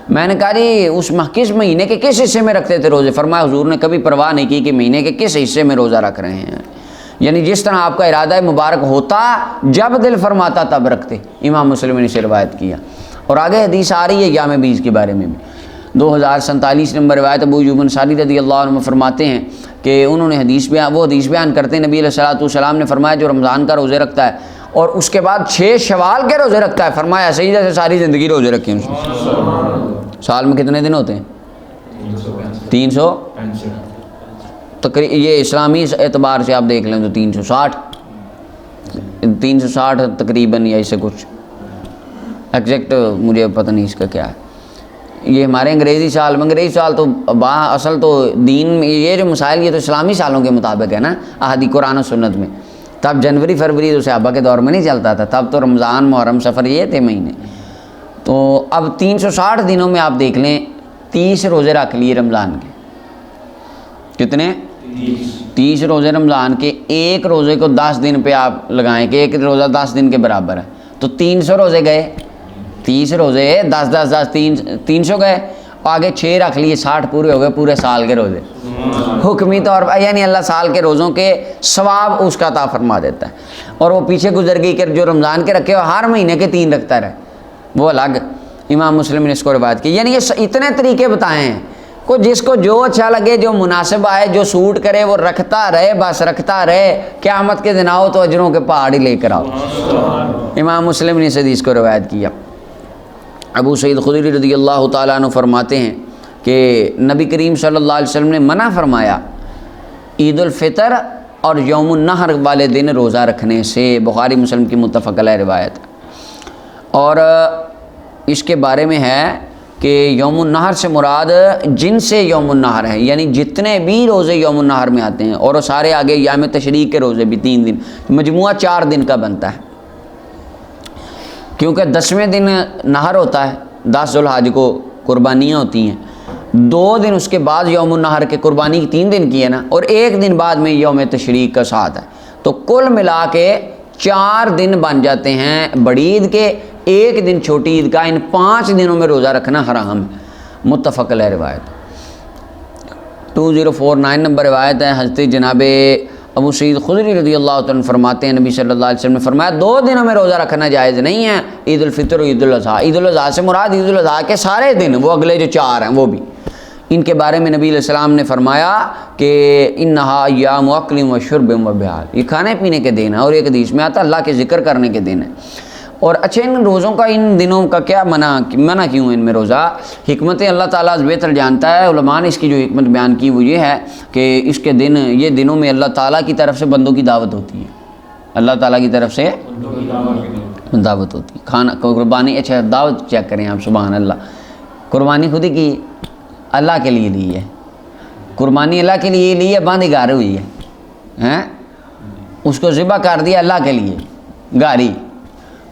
میں نے کہا جی اس کس مہینے کے کس حصے میں رکھتے تھے روزے؟ فرمایا حضور نے کبھی پرواہ نہیں کی کہ مہینے کے کس حصے میں روزہ رکھ رہے ہیں, یعنی جس طرح آپ کا ارادہ مبارک ہوتا, جب دل فرماتا تب رکھتے. امام مسلم نے اسے روایت کیا. اور آگے حدیث آ رہی ہے یوم بیس کے بارے میں بھی. 2047 نمبر روایت ابو ایوب انصاری رضی اللہ عنہ فرماتے ہیں کہ انہوں نے حدیث بیان کرتے ہیں نبی علیہ الصلوۃ والسلام نے فرمایا جو رمضان کا روزے رکھتا ہے اور اس کے بعد 6 شوال کے روزے رکھتا ہے, فرمایا ایسے ہی جیسے ساری زندگی روزے رکھے ہیں. سال میں کتنے دن ہوتے ہیں؟ 300. تقریباً یہ اسلامی اعتبار سے آپ دیکھ لیں تو 360. 360 تقریباً یا اسے کچھ ایگزیکٹ مجھے پتہ نہیں اس کا کیا ہے. یہ ہمارے انگریزی سال تو اصل تو دین میں یہ جو مسائل یہ تو اسلامی سالوں کے مطابق ہے نا احادیث قرآن و سنت میں. تب جنوری فروری تو صحابہ کے دور میں نہیں چلتا تھا, تب تو رمضان محرم سفر یہ تھے مہینے. تو اب 360 دنوں میں آپ دیکھ لیں 30 روزے رکھ لیے رمضان کے. کتنے؟ 30 روزے رمضان کے. ایک روزے کو 10 دن پہ آپ لگائیں کہ ایک روزہ 10 دن کے برابر ہے, تو 300 روزے گئے. 30 روزے 300 گئے, آگے 6 رکھ لیے, 60 پورے ہو گئے پورے سال کے روزے. حکمی طور پر یعنی اللہ سال کے روزوں کے ثواب اس کا عطا فرما دیتا ہے. اور وہ پیچھے گزر گئی کہ جو رمضان کے رکھے ہو ہر مہینے کے 3 رکھتا رہے, وہ الگ. امام مسلم نے اس کو روایت کی. یعنی یہ اتنے طریقے بتائے ہیں کو جس کو جو اچھا لگے, جو مناسب آئے, جو سوٹ کرے وہ رکھتا رہے, بس رکھتا رہے. قیامت کے دن آؤ تو اجروں کے پہاڑ ہی لے کر آؤ. امام مسلم نے اس حدیث کو روایت کیا. ابو سعید خدری رضی اللہ تعالیٰ عنہ فرماتے ہیں کہ نبی کریم صلی اللہ علیہ وسلم نے منع فرمایا عید الفطر اور یوم النحر والے دن روزہ رکھنے سے. بخاری مسلم کی متفق علیہ روایت. اور اس کے بارے میں ہے کہ یوم النحر سے مراد جن سے یوم النحر ہے, یعنی جتنے بھی روزے یوم النحر میں آتے ہیں, اور وہ سارے آگے ایام تشریق کے روزے بھی 3 دن, مجموعہ 4 دن کا بنتا ہے. کیونکہ 10ویں دن نہر ہوتا ہے, 10 ذوالحج کو قربانیاں ہوتی ہیں, 2 دن اس کے بعد یوم النحر کے قربانی 3 دن کی ہے نا, اور 1 دن بعد میں یوم تشریق کا ساتھ ہے. تو کل ملا کے 4 دن بن جاتے ہیں بڑی عید کے, 1 دن چھوٹی عید کا. ان 5 دنوں میں روزہ رکھنا حرام ہے. متفق علیہ روایت. 2049 نمبر روایت ہے. حضرت جناب ابو سعید خدری رضی اللہ عنہ فرماتے ہیں نبی صلی اللہ علیہ وسلم نے فرمایا 2 دنوں میں روزہ رکھنا جائز نہیں ہے, عید الفطر اور عید الاضحیٰ. عید الاضحیٰ سے مراد عید الاضحیٰ کے سارے دن, وہ اگلے جو 4 ہیں وہ بھی. ان کے بارے میں نبی علیہ السلام نے فرمایا کہ انہا ایام اکل و شرب و بیال, یہ کھانے پینے کے دن ہے. اور ایک حدیث میں آتا اللہ کے ذکر کرنے کے دن ہے. اور اچھا ان روزوں کا, ان دنوں کا کیا منع کیوں ان میں روزہ؟ حکمتیں اللہ تعالیٰ بہتر جانتا ہے. علماء نے اس کی جو حکمت بیان کی وہ یہ ہے کہ اس کے دن, یہ دنوں میں اللہ تعالیٰ کی طرف سے بندوں کی دعوت ہوتی ہے. اللہ تعالیٰ کی طرف سے دعوت ہوتی ہے. کھانا قربانی, اچھا دعوت چیک کریں آپ, سبحان اللہ. قربانی خود ہی کی اللہ کے لیے لی ہے, قربانی اللہ کے لیے لی ہے, باندھی گار ہوئی ہے, اس کو ذبح کر دیا اللہ کے لیے, گاری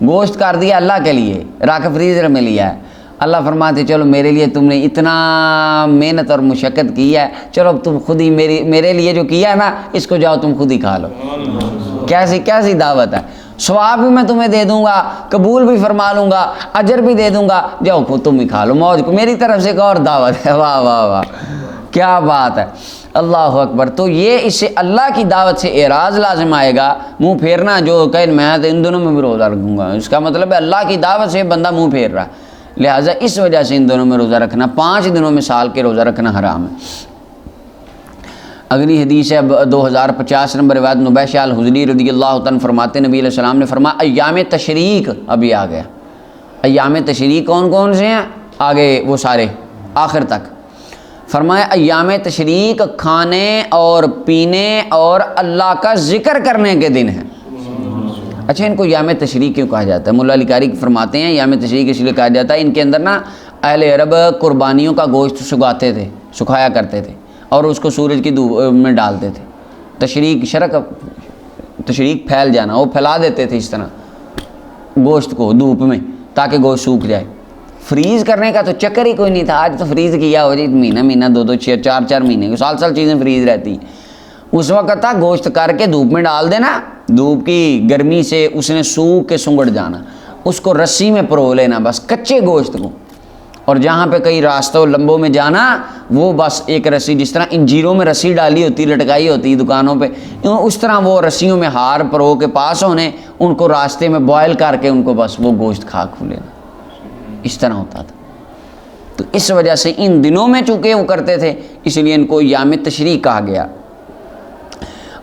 گوشت کر دیا اللہ کے لیے, رکھ فریزر میں لیا ہے. اللہ فرماتے چلو میرے لیے تم نے اتنا محنت اور مشقت کی ہے, چلو اب تم خود ہی میرے لیے جو کیا ہے نا اس کو جاؤ تم خود ہی کھا لو. کیسی دعوت ہے. ثواب بھی میں تمہیں دے دوں گا, قبول بھی فرما لوں گا, اجر بھی دے دوں گا, جاؤ خود تم ہی کھا لو موج کو, میری طرف سے ایک اور دعوت ہے. واہ واہ واہ, کیا بات ہے, اللہ اکبر. تو یہ اس سے اللہ کی دعوت سے اعراض لازم آئے گا, منہ پھیرنا. جو کہ میں تو ان دنوں میں بھی روزہ رکھوں گا, اس کا مطلب ہے اللہ کی دعوت سے بندہ منہ پھیر رہا ہے. لہٰذا اس وجہ سے ان دنوں میں روزہ رکھنا, 5 دنوں میں سال کے روزہ رکھنا حرام ہے. اگلی حدیث ہے 2050 نمبر روایت. نبیش الحضری رضی اللہ عنہ فرماتے نبی علیہ السلام نے فرمایا ایام تشریق, ابھی آ گیا ایام تشریق کون کون سے ہیں, آگے وہ سارے آخر تک. فرمایا ایام تشریق کھانے اور پینے اور اللہ کا ذکر کرنے کے دن ہیں. اچھا ان کو ایام تشریق کیوں کہا جاتا ہے؟ مولا علی قاری فرماتے ہیں ایام تشریق اس لیے کہا جاتا ہے, ان کے اندر نا اہل عرب قربانیوں کا گوشت سکھاتے تھے, سکھایا کرتے تھے, اور اس کو سورج کی دھوپ میں ڈالتے تھے. تشریق پھیل جانا, وہ پھیلا دیتے تھے اس طرح گوشت کو دھوپ میں تاکہ گوشت سوکھ جائے. فریز کرنے کا تو چکر ہی کوئی نہیں تھا. آج تو فریز کیا ہو جی, مہینہ 2 4 مہینے سال چیزیں فریز رہتی. اس وقت تھا گوشت کر کے دھوپ میں ڈال دینا, دھوپ کی گرمی سے اس نے سوکھ کے سنگڑ جانا, اس کو رسی میں پرو لینا بس کچے گوشت کو, اور جہاں پہ کئی راستوں لمبوں میں جانا وہ بس ایک رسی, جس طرح انجیروں میں رسی ڈالی ہوتی لٹکائی ہوتی دکانوں پہ, اس طرح وہ رسیوں میں ہار پرو کے پاس ہونے, ان کو راستے میں بوائل کر کے ان کو بس وہ گوشت کھا کھو لینا, اس طرح ہوتا تھا. تو اس وجہ سے ان دنوں میں چونکہ وہ کرتے تھے اس لیے ان کو یام تشریق کہا گیا.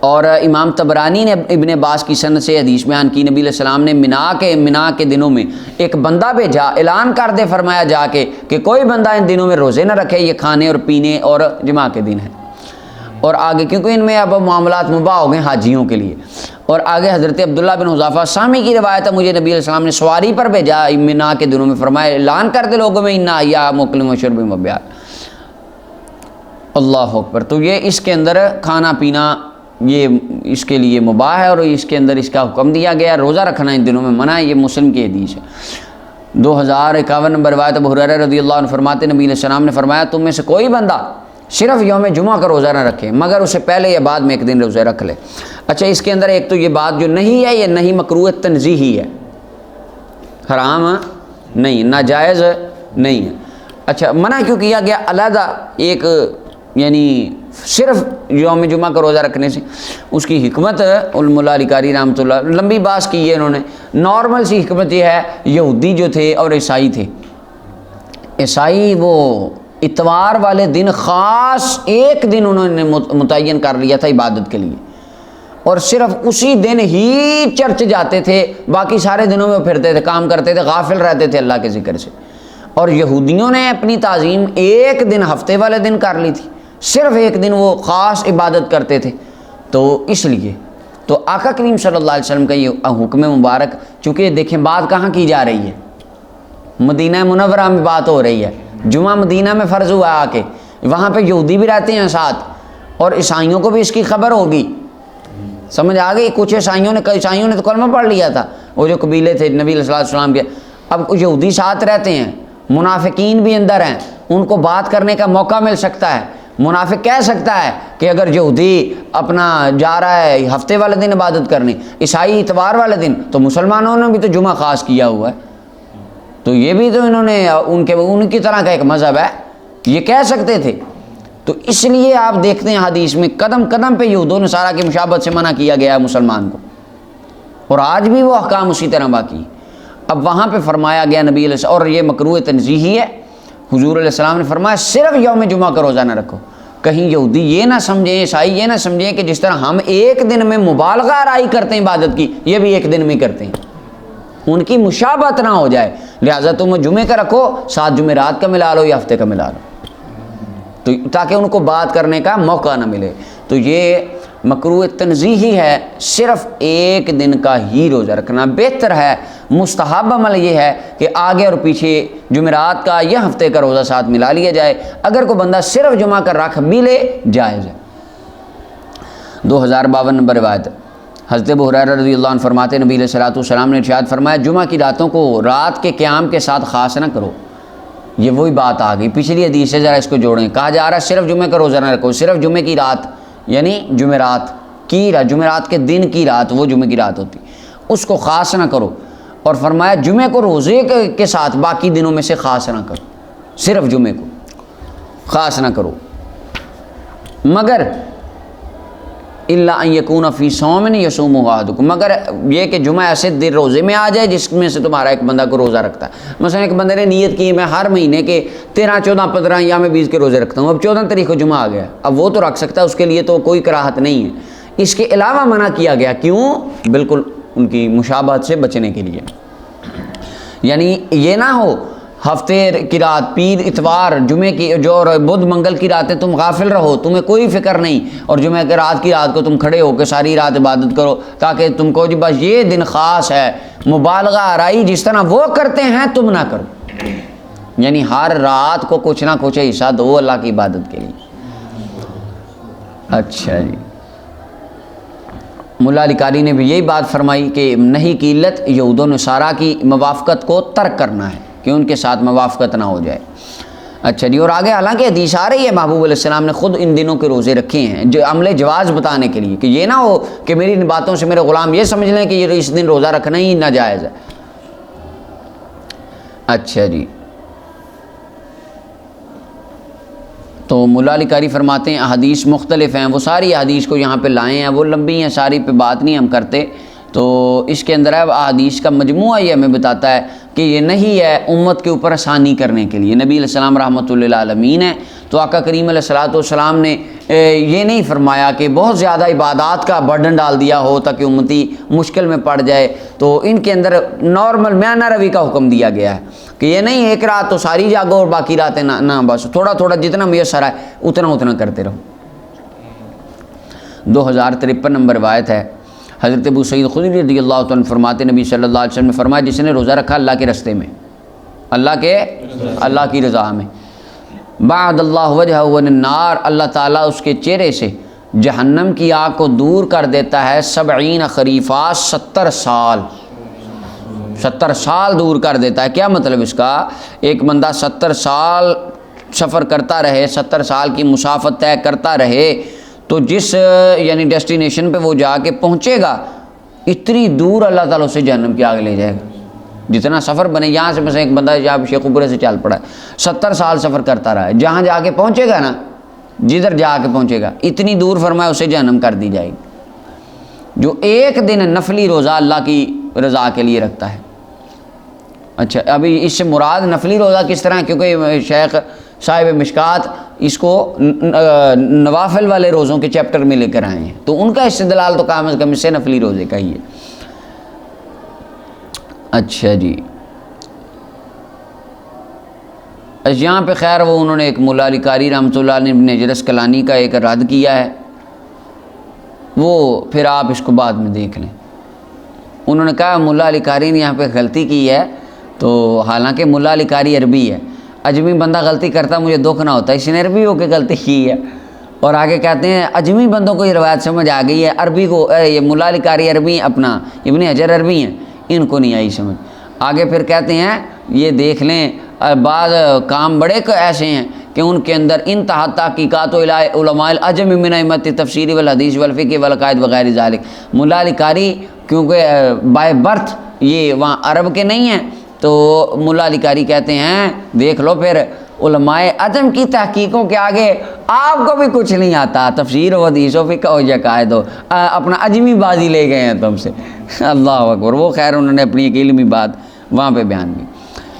اور امام طبرانی نے ابن عباس کی سند سے حدیث بیان کی نبی علیہ السلام نے منا کے دنوں میں ایک بندہ بھیجا, اعلان کر دے فرمایا جا کے کہ کوئی بندہ ان دنوں میں روزے نہ رکھے, یہ کھانے اور پینے اور جماع کے دن ہے. اور آگے کیونکہ ان میں اب معاملات مباح ہو گئے حاجیوں کے لیے. اور آگے حضرت عبداللہ بن حذیفہ سامی کی روایت ہے, مجھے نبی علیہ السلام نے سواری پر بھیجا منا کے دنوں میں, فرمایا اعلان کر دے لوگوں میں انا یا مکلم و شرب مبیع. اللہ اکبر. تو یہ اس کے اندر کھانا پینا یہ اس کے لیے مباح ہے, اور اس کے اندر اس کا حکم دیا گیا. روزہ رکھنا ان دنوں میں منع ہے, یہ مسلم کی حدیث ہے. 2051 نمبر روایت ابو ہریرہ رضی اللہ عنہ فرماتے نبی علیہ السلام نے فرمایا تم میں سے کوئی بندہ صرف یوم جمعہ کا روزہ نہ رکھے مگر اسے پہلے یا بعد میں ایک دن روزہ رکھ لے. اچھا اس کے اندر ایک تو یہ بات جو نہیں ہے, یہ نہیں مکروہ تنزیہی ہے, حرام نہیں, ناجائز نہیں ہے. اچھا منع کیوں کیا گیا علیحدہ ایک, یعنی صرف یوم جمعہ کا روزہ رکھنے سے؟ اس کی حکمت الملا علی قاری رحمۃ اللہ لمبی بحث کی ہے انہوں نے. نارمل سی حکمت یہ ہے, یہودی جو تھے اور عیسائی تھے, عیسائی وہ اتوار والے دن خاص ایک دن انہوں نے متعین کر لیا تھا عبادت کے لیے, اور صرف اسی دن ہی چرچ جاتے تھے, باقی سارے دنوں میں پھرتے تھے, کام کرتے تھے, غافل رہتے تھے اللہ کے ذکر سے. اور یہودیوں نے اپنی تعظیم ایک دن ہفتے والے دن کر لی تھی, صرف ایک دن وہ خاص عبادت کرتے تھے. تو اس لیے تو آقا کریم صلی اللہ علیہ وسلم کا یہ حکم مبارک, چونکہ دیکھیں بات کہاں کی جا رہی ہے, مدینہ منورہ میں بات ہو رہی ہے. جمعہ مدینہ میں فرض ہوا آ کے, وہاں پہ یہودی بھی رہتے ہیں ساتھ, اور عیسائیوں کو بھی اس کی خبر ہوگی, سمجھ آ گئی. کچھ عیسائیوں نے تو کلمہ پڑھ لیا تھا, وہ جو قبیلے تھے نبی علیہ السلام کے. اب یہودی ساتھ رہتے ہیں, منافقین بھی اندر ہیں, ان کو بات کرنے کا موقع مل سکتا ہے. منافق کہہ سکتا ہے کہ اگر یہودی اپنا جا رہا ہے ہفتے والے دن عبادت کرنے, عیسائی اتوار والے دن, تو مسلمانوں نے بھی تو جمعہ خاص کیا ہوا ہے, تو یہ بھی تو انہوں نے ان کی طرح کا ایک مذہب ہے, یہ کہہ سکتے تھے. تو اس لیے آپ دیکھتے ہیں حدیث میں قدم قدم پہ یہود و نصارہ کی مشابہت سے منع کیا گیا ہے مسلمان کو, اور آج بھی وہ احکام اسی طرح باقی. اب وہاں پہ فرمایا گیا نبی علیہ السلام, اور یہ مکروہ تنزیہی ہے, حضور علیہ السلام نے فرمایا صرف یوم جمعہ کا روزہ نہ رکھو. کہیں یہودی یہ نہ سمجھیں, عیسائی یہ نہ سمجھیں کہ جس طرح ہم ایک دن میں مبالغہ آرائی کرتے ہیں عبادت کی, یہ بھی ایک دن میں کرتے ہیں, ان کی مشابہت نہ ہو جائے. لہٰذا تم جمعے کا رکھو, 7 جمعرات کا ملا لو یا ہفتے کا ملا لو, تو تاکہ ان کو بات کرنے کا موقع نہ ملے. تو یہ مکروہ تنزیہی ہے, صرف ایک دن کا ہی روزہ رکھنا بہتر ہے. مستحب عمل یہ ہے کہ آگے اور پیچھے جمعرات کا یا ہفتے کا روزہ ساتھ ملا لیا جائے. اگر کوئی بندہ صرف جمعہ کا رکھ بھی لے جائز ہے. 2052 نمبر روایت حضرت ابو ہریرہ رضی اللہ عنہ فرماتے نبی علیہ الصلوۃ والسلام نے ارشاد فرمایا جمعہ کی راتوں کو رات کے قیام کے ساتھ خاص نہ کرو. یہ وہی بات آ گئی پچھلی حدیث سے, ذرا اس کو جوڑیں. کہا جا رہا ہے صرف جمعے کا روزہ نہ رکھو, صرف جمعے کی رات, یعنی جمعرات کے دن کی رات, وہ جمعے کی رات ہوتی, اس کو خاص نہ کرو. اور فرمایا جمعے کو روزے کے ساتھ باقی دنوں میں سے خاص نہ کرو, صرف جمعے کو خاص نہ کرو. مگر الا ان یکون فی صوم یصوم احدکم, مگر یہ کہ جمعہ ایسے دن روزے میں آ جائے جس میں سے تمہارا ایک بندہ کو روزہ رکھتا ہے. مثلا ایک بندے نے نیت کی میں ہر مہینے کے 13, 14, 15 یا میں 20 کے روزے رکھتا ہوں, اب 14 تاریخ کو جمعہ آ گیا, اب وہ تو رکھ سکتا ہے, اس کے لیے تو کوئی کراہت نہیں ہے. اس کے علاوہ منع کیا گیا, کیوں؟ بالکل ان کی مشابہت سے بچنے کے لیے. یعنی یہ نہ ہو ہفتے کی رات, پیر اتوار جمعے کی جو بدھ منگل کی راتیں تم غافل رہو, تمہیں کوئی فکر نہیں, اور جمعہ کی رات کو تم کھڑے ہو کے ساری رات عبادت کرو, تاکہ تم کو جی بس یہ دن خاص ہے. مبالغہ آرائی جس طرح وہ کرتے ہیں تم نہ کرو, یعنی ہر رات کو کچھ نہ کچھ حصہ دو اللہ کی عبادت کے لیے. اچھا جی, ملا علی قاری نے بھی یہی بات فرمائی کہ نہیں کی علت یہود و نصارہ کی موافقت کو ترک کرنا ہے, کہ ان کے ساتھ موافقت نہ ہو جائے. اچھا جی, اور آگے حالانکہ حدیث آ رہی ہے محبوب علیہ السلام نے خود ان دنوں کے روزے رکھے ہیں, جو عمل جواز بتانے کے لیے, کہ یہ نہ ہو کہ میری ان باتوں سے میرے غلام یہ سمجھ لیں کہ یہ اس دن روزہ رکھنا ہی ناجائز ہے. اچھا جی, تو ملا علی قاری فرماتے ہیں احادیث مختلف ہیں, وہ ساری احادیث کو یہاں پہ لائے ہیں, وہ لمبی ہیں, ساری پہ بات نہیں ہم کرتے. تو اس کے اندر ہے احادیث کا مجموعہ یہ ہمیں بتاتا ہے کہ یہ نہیں ہے امت کے اوپر آسانی کرنے کے لیے. نبی علیہ السلام رحمۃ اللہ عالمین ہے, تو آقا کریم علیہ الصلوۃ والسلام نے یہ نہیں فرمایا کہ بہت زیادہ عبادات کا برڈن ڈال دیا ہو تاکہ امتی مشکل میں پڑ جائے. تو ان کے اندر نارمل میانہ روی کا حکم دیا گیا ہے کہ یہ نہیں ایک رات تو ساری جاگو اور باقی راتیں نہ, بس تھوڑا تھوڑا جتنا میسر ہے اتنا کرتے رہو. 2053 نمبر روایت ہے۔ حضرت ابو سعید خدری رضی اللہ عنہ فرماتے نبی صلی اللہ علیہ وسلم نے فرمایا جس نے روزہ رکھا اللہ کے راستے میں، اللہ کی رضا میں، بعد اللہ وجہ عن النار، اللہ تعالیٰ اس کے چہرے سے جہنم کی آگ کو دور کر دیتا ہے 70 خریفہ، 70 سال دور کر دیتا ہے۔ کیا مطلب اس کا؟ ایک بندہ 70 سال سفر کرتا رہے، 70 سال کی مسافت طے کرتا رہے، تو جس یعنی ڈیسٹینیشن پہ وہ جا کے پہنچے گا اتنی دور اللہ تعالیٰ اسے جہنم کی آگ لے جائے گا۔ جتنا سفر بنے، یہاں سے مثلا ایک بندہ جہاں شیخ پورے سے چل پڑا ہے، 70 سال سفر کرتا رہا ہے، جہاں جا کے پہنچے گا نا، جدھر جا کے پہنچے گا اتنی دور فرمایا اسے جہنم کر دی جائے گی۔ جو ایک دن نفلی روزہ اللہ کی رضا کے لیے رکھتا ہے۔ اچھا، ابھی اس سے مراد نفلی روزہ کس طرح ہے؟ کیونکہ شیخ صاحب مشکات اس کو نوافل والے روزوں کے چیپٹر میں لے کر آئے ہیں، تو ان کا استدلال تو کم از کم اس سے نفلی روزے کا ہی ہے۔ اچھا جی، یہاں پہ خیر وہ انہوں نے ایک مولا علی قاری رحمۃ اللہ علیہ ابن حجر اسقلانی کا ایک رد کیا ہے، وہ پھر آپ اس کو بعد میں دیکھ لیں۔ انہوں نے کہا مولا علی قاری نے یہاں پہ غلطی کی ہے، تو حالانکہ مولا علی قاری عربی ہے، اجمی بندہ غلطی کرتا مجھے دکھ نہ ہوتا، اس نے عربی ہو کے غلطی کی ہے۔ اور آگے کہتے ہیں اجمی بندوں کو یہ روایت سمجھ آ گئی ہے، عربی کو یہ مولا علی قاری عربی، اپنا ابن حجر عربی ہیں، ان کو نہیں آئی سمجھ۔ آگے پھر کہتے ہیں یہ دیکھ لیں بعض کام بڑے ایسے ہیں کہ ان کے اندر انتہا تحقیقات و علماء العجم من ائمۃ التفسیر والحدیث والفقہ والعقائد وغیر ذالک۔ مولا علی قاری کیونکہ بائی برتھ یہ وہاں عرب کے نہیں ہیں، تو مولا علی قاری کہتے ہیں دیکھ لو پھر علماء عجم کی تحقیقوں کے آگے آپ کو بھی کچھ نہیں آتا، تفسیر و حدیث و فقہ و عقائد ہو، اپنا عجمی بازی لے گئے ہیں تم سے۔ اللہ اکبر۔ وہ خیر انہوں نے اپنی ایک علمی بات وہاں پہ بیان کی۔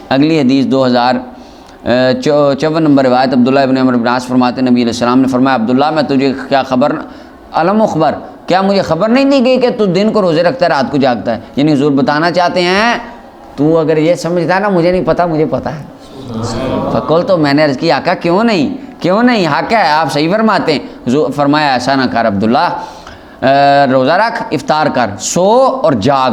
اگلی حدیث 2054 نمبر روایت عبداللہ ابن عمر بن عاص فرماتے نبی علیہ السلام نے فرمایا عبداللہ میں تجھے کیا خبر علم و خبر، کیا مجھے خبر نہیں دی گئی کہ تو دن کو روزے رکھتا ہے رات کو جاگتا ہے؟ یعنی حضور بتانا چاہتے ہیں تو اگر یہ سمجھتا ہے نا مجھے نہیں پتہ، مجھے پتہ ہے۔ فقل تو میں نے عرض کی آقا کیوں نہیں حق ہے، آپ صحیح فرماتے ہیں۔ فرمایا ایسا نہ کر عبداللہ، روزہ رکھ، افطار کر، سو اور جاگ،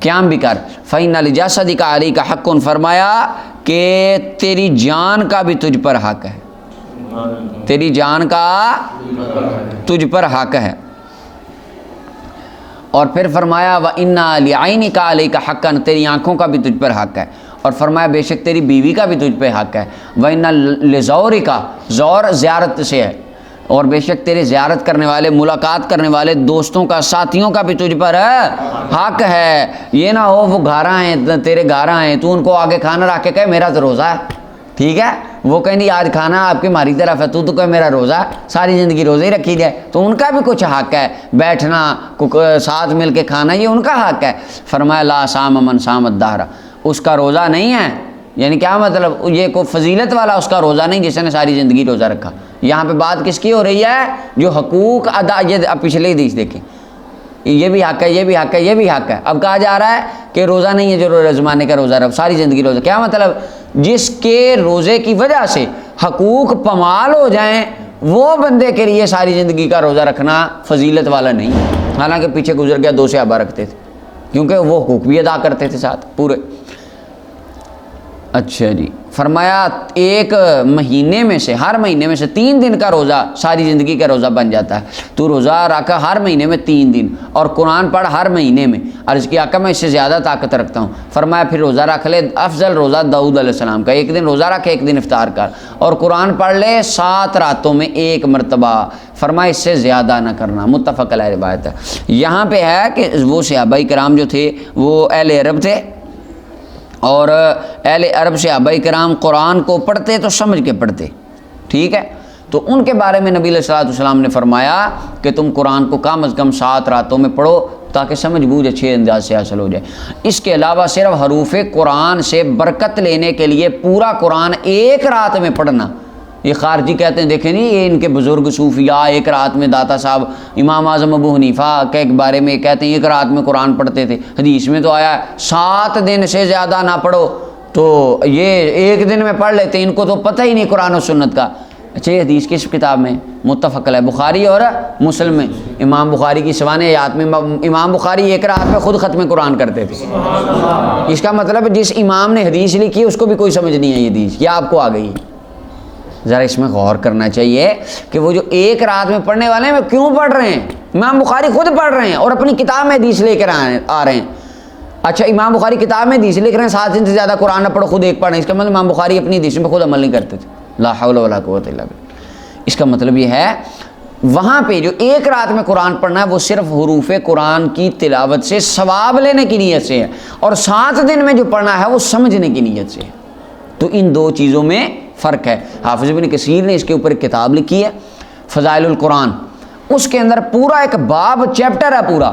قیام بھی کر۔ فإن لجسدک علیک حق، فرمایا کہ تیری جان کا بھی تجھ پر حق ہے، تیری جان کا تجھ پر حق ہے۔ اور پھر فرمایا وَإِنَّ لِعَيْنِكَ عَلَيْكَ حَقًّا، تیری آنکھوں کا بھی تجھ پر حق ہے۔ اور فرمایا بے شک تیری بیوی کا بھی تجھ پہ حق ہے۔ وَإِنَّ لِزَوْرِكَ، زور زیارت سے ہے، اور بے شک تیرے زیارت کرنے والے، ملاقات کرنے والے دوستوں کا، ساتھیوں کا بھی تجھ پر حق ہے۔ یہ نہ ہو وہ گھاراں ہیں، تیرے گھاراں ہیں، تو ان کو آگے کھانا رکھ کے کہے میرا تو روزہ ہے، ٹھیک ہے، وہ کہیں نہیں آج کھانا آپ کی ہماری طرف ہے، تو کہ میرا روزہ ہے، ساری زندگی روزے ہی رکھی جائے، تو ان کا بھی کچھ حق ہے، بیٹھنا، ساتھ مل کے کھانا، یہ ان کا حق ہے۔ فرمایا لا صام من صام الدہر، اس کا روزہ نہیں ہے، یعنی کیا مطلب، یہ کوئی فضیلت والا اس کا روزہ نہیں جس نے ساری زندگی روزہ رکھا۔ یہاں پہ بات کس کی ہو رہی ہے؟ جو حقوق ادا، یہ پچھلے حدیث دیکھیں، یہ بھی حق ہے، یہ بھی حق ہے، یہ بھی حق ہے۔ اب کہا جا رہا ہے کہ روزہ نہیں ہے جو زمانے کا روزہ رکھ، ساری زندگی روزہ، کیا مطلب؟ جس کے روزے کی وجہ سے حقوق پامال ہو جائیں وہ بندے کے لیے ساری زندگی کا روزہ رکھنا فضیلت والا نہیں، حالانکہ پیچھے گزر گیا 2 صحابہ رکھتے تھے، کیونکہ وہ حقوق بھی ادا کرتے تھے ساتھ پورے۔ اچھا جی، فرمایا ایک مہینے میں سے، ہر مہینے میں سے 3 دن کا روزہ ساری زندگی کا روزہ بن جاتا ہے۔ تو روزہ رکھ ہر مہینے میں 3 دن، اور قرآن پڑھ ہر مہینے میں۔ عرض کی آقا میں اس سے زیادہ طاقت رکھتا ہوں۔ فرمایا پھر روزہ رکھ لے، افضل روزہ داؤد علیہ السلام کا، ایک دن روزہ رکھ، ایک دن افطار کر، اور قرآن پڑھ لے 7 راتوں میں 1 مرتبہ۔ فرمایا اس سے زیادہ نہ کرنا، متفق علیہ روایت ہے۔ یہاں پہ ہے کہ وہ صحابہ کرام جو تھے وہ اہل عرب تھے، اور اہل عرب صحابہ کرام قرآن کو پڑھتے تو سمجھ کے پڑھتے، ٹھیک ہے، تو ان کے بارے میں نبی علیہ الصلوۃ والسلام نے فرمایا کہ تم قرآن کو کم از کم 7 راتوں میں پڑھو تاکہ سمجھ بوجھ اچھے انداز سے حاصل ہو جائے۔ اس کے علاوہ صرف حروف قرآن سے برکت لینے کے لیے پورا قرآن 1 رات میں پڑھنا، یہ خارجی کہتے ہیں، دیکھیں نہیں، یہ ان کے بزرگ صوفیاء 1 رات میں، داتا صاحب امام اعظم ابو حنیفہ کے بارے میں کہتے ہیں 1 رات میں قرآن پڑھتے تھے۔ حدیث میں تو آیا ہے 7 دن سے زیادہ نہ پڑھو، تو یہ 1 دن میں پڑھ لیتے، ان کو تو پتہ ہی نہیں قرآن و سنت کا۔ اچھا یہ حدیث کس کتاب میں؟ متفق علیہ، بخاری اور مسلم میں۔ امام بخاری کی سوانح حیات میں امام بخاری ایک رات میں خود ختم قرآن کرتے تھے۔ اس کا مطلب ہے جس امام نے حدیث لکھی اس کو بھی کوئی سمجھ نہیں ہے یہ حدیث، یا آپ کو آ گئی؟ ذرا اس میں غور کرنا چاہیے کہ وہ جو ایک رات میں پڑھنے والے ہیں وہ کیوں پڑھ رہے ہیں؟ امام بخاری خود پڑھ رہے ہیں اور اپنی کتاب میں حدیث لے کر آ رہے ہیں۔ اچھا امام بخاری کتاب میں حدیث لکھ رہے ہیں 7 دن سے زیادہ قرآن نہ پڑھو، خود ایک پڑھیں، اس کا مطلب امام بخاری اپنی حدیث پہ خود عمل نہیں کرتے تھے۔ لا حول ولا قوت الا باللہ۔ اس کا مطلب یہ ہے وہاں پہ جو ایک رات میں قرآن پڑھنا ہے وہ صرف حروف قرآن کی تلاوت سے ثواب لینے کی نیت سے ہے، اور 7 دن میں جو پڑھنا ہے وہ سمجھنے کی نیت سے ہے۔ تو ان دو چیزوں میں فرق ہے۔ حافظ ابن کثیر نے اس کے اوپر ایک کتاب لکھی ہے فضائل القرآن، اس کے اندر پورا ایک باب چیپٹر ہے پورا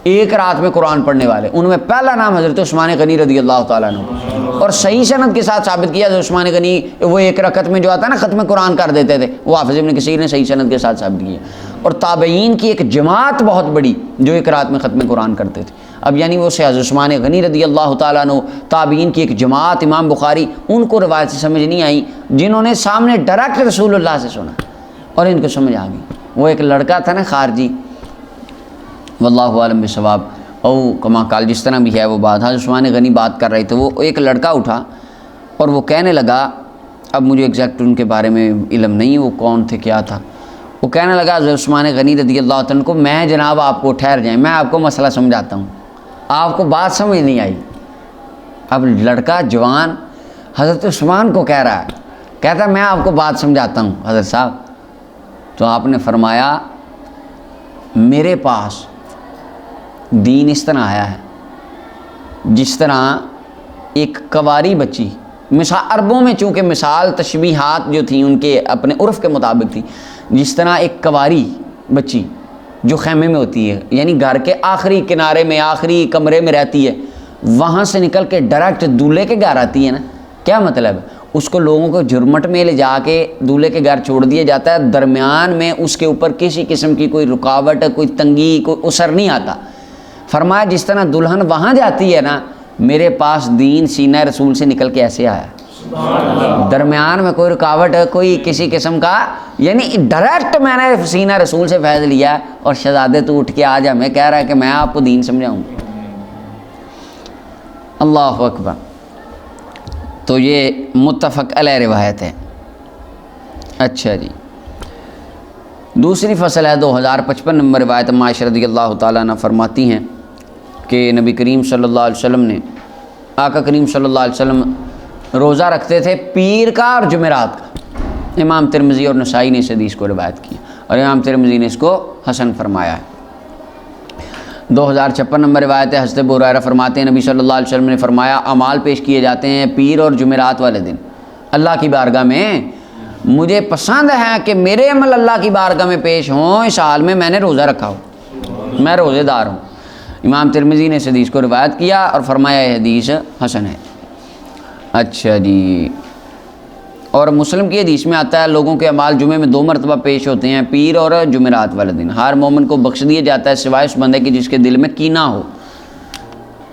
ایک رات میں قرآن پڑھنے والے، ان میں پہلا نام حضرت عثمان غنی رضی اللہ تعالیٰ عنہ، اور صحیح سند کے ساتھ ثابت کیا حضرت عثمان غنی وہ ایک رکعت میں جو آتا ہے نا ختم قرآن کر دیتے تھے، وہ حافظ ابن کثیر نے صحیح سند کے ساتھ ثابت کیا، اور تابعین کی ایک جماعت بہت بڑی جو ایک رات میں ختم قرآن کرتے تھے۔ اب یعنی وہ سے حضرت عثمان غنی رضی اللہ تعالیٰ عنہ، تابعین کی ایک جماعت، امام بخاری، ان کو روایت سے سمجھ نہیں آئی، جنہوں نے سامنے ڈائریکٹ رسول اللہ سے سنا اور ان کو سمجھ آ گئی۔ وہ ایک لڑکا تھا نا خارجی، واللہ عالم بالصواب، او کما قال، جس طرح بھی ہے وہ بات، حضرت عثمان غنی بات کر رہے تھے، وہ ایک لڑکا اٹھا اور وہ کہنے لگا، اب مجھے ایگزیکٹ ان کے بارے میں علم نہیں وہ کون تھے کیا تھا، وہ کہنے لگا حضرت عثمان غنی رضی اللہ عنہ کو، میں جناب آپ کو ٹھہر جائیں، میں آپ کو مسئلہ سمجھاتا ہوں، آپ کو بات سمجھ نہیں آئی۔ اب لڑکا جوان حضرت عثمان کو کہہ رہا ہے، کہتا ہے میں آپ کو بات سمجھاتا ہوں حضرت صاحب۔ تو آپ نے فرمایا میرے پاس دین اس طرح آیا ہے جس طرح ایک کواری بچی، مثال عربوں میں چونکہ مثال تشبیہات جو تھیں ان کے اپنے عرف کے مطابق تھی، جس طرح ایک کواری بچی جو خیمے میں ہوتی ہے، یعنی گھر کے آخری کنارے میں آخری کمرے میں رہتی ہے، وہاں سے نکل کے ڈائریکٹ دولہے کے گھر آتی ہے نا، کیا مطلب ہے؟ اس کو لوگوں کو جھرمٹ میں لے جا کے دولہے کے گھر چھوڑ دیا جاتا ہے، درمیان میں اس کے اوپر کسی قسم کی کوئی رکاوٹ، کوئی تنگی، کوئی اثر نہیں آتا۔ فرمایا جس طرح دلہن وہاں جاتی ہے نا، میرے پاس دین سینہ رسول سے نکل کے ایسے آیا، درمیان میں کوئی رکاوٹ، کوئی کسی قسم کا، یعنی ڈائریکٹ میں نے سینہ رسول سے فیض لیا، اور شہزادے تو اٹھ کے آج ہمیں کہہ رہا ہے کہ میں آپ کو دین سمجھاؤں۔ اللہ اکبر۔ تو یہ متفق علیہ روایت ہے۔ اچھا جی، دوسری فصل ہے 2055 نمبر روایت، عائشہ رضی اللہ تعالیٰ عنہ فرماتی ہیں کہ نبی کریم صلی اللہ علیہ وسلم نے، آقا کریم صلی اللہ علیہ وسلم روزہ رکھتے تھے پیر کا اور جمعرات کا۔ امام ترمذی اور نسائی نے اس حدیث کو روایت کی، اور امام ترمذی نے اس کو حسن فرمایا ہے۔ 2056 نمبر روایت ہے، حضرت ابو ہریرہ فرماتے ہیں نبی صلی اللہ علیہ وسلم نے فرمایا اعمال پیش کیے جاتے ہیں پیر اور جمعرات والے دن اللہ کی بارگاہ میں، مجھے پسند ہے کہ میرے عمل اللہ کی بارگاہ میں پیش ہوں اس حال میں میں نے روزہ رکھا ہو، میں روزے دار ہوں۔ امام ترمذی نے اس حدیث کو روایت کیا اور فرمایا یہ حدیث حسن ہے۔ اچھا جی، اور مسلم کی حدیث میں آتا ہے لوگوں کے اعمال جمعے میں 2 مرتبہ پیش ہوتے ہیں، پیر اور جمعرات والے دن۔ ہر مومن کو بخش دیا جاتا ہے سوائے اس بندے کی جس کے دل میں کینہ ہو،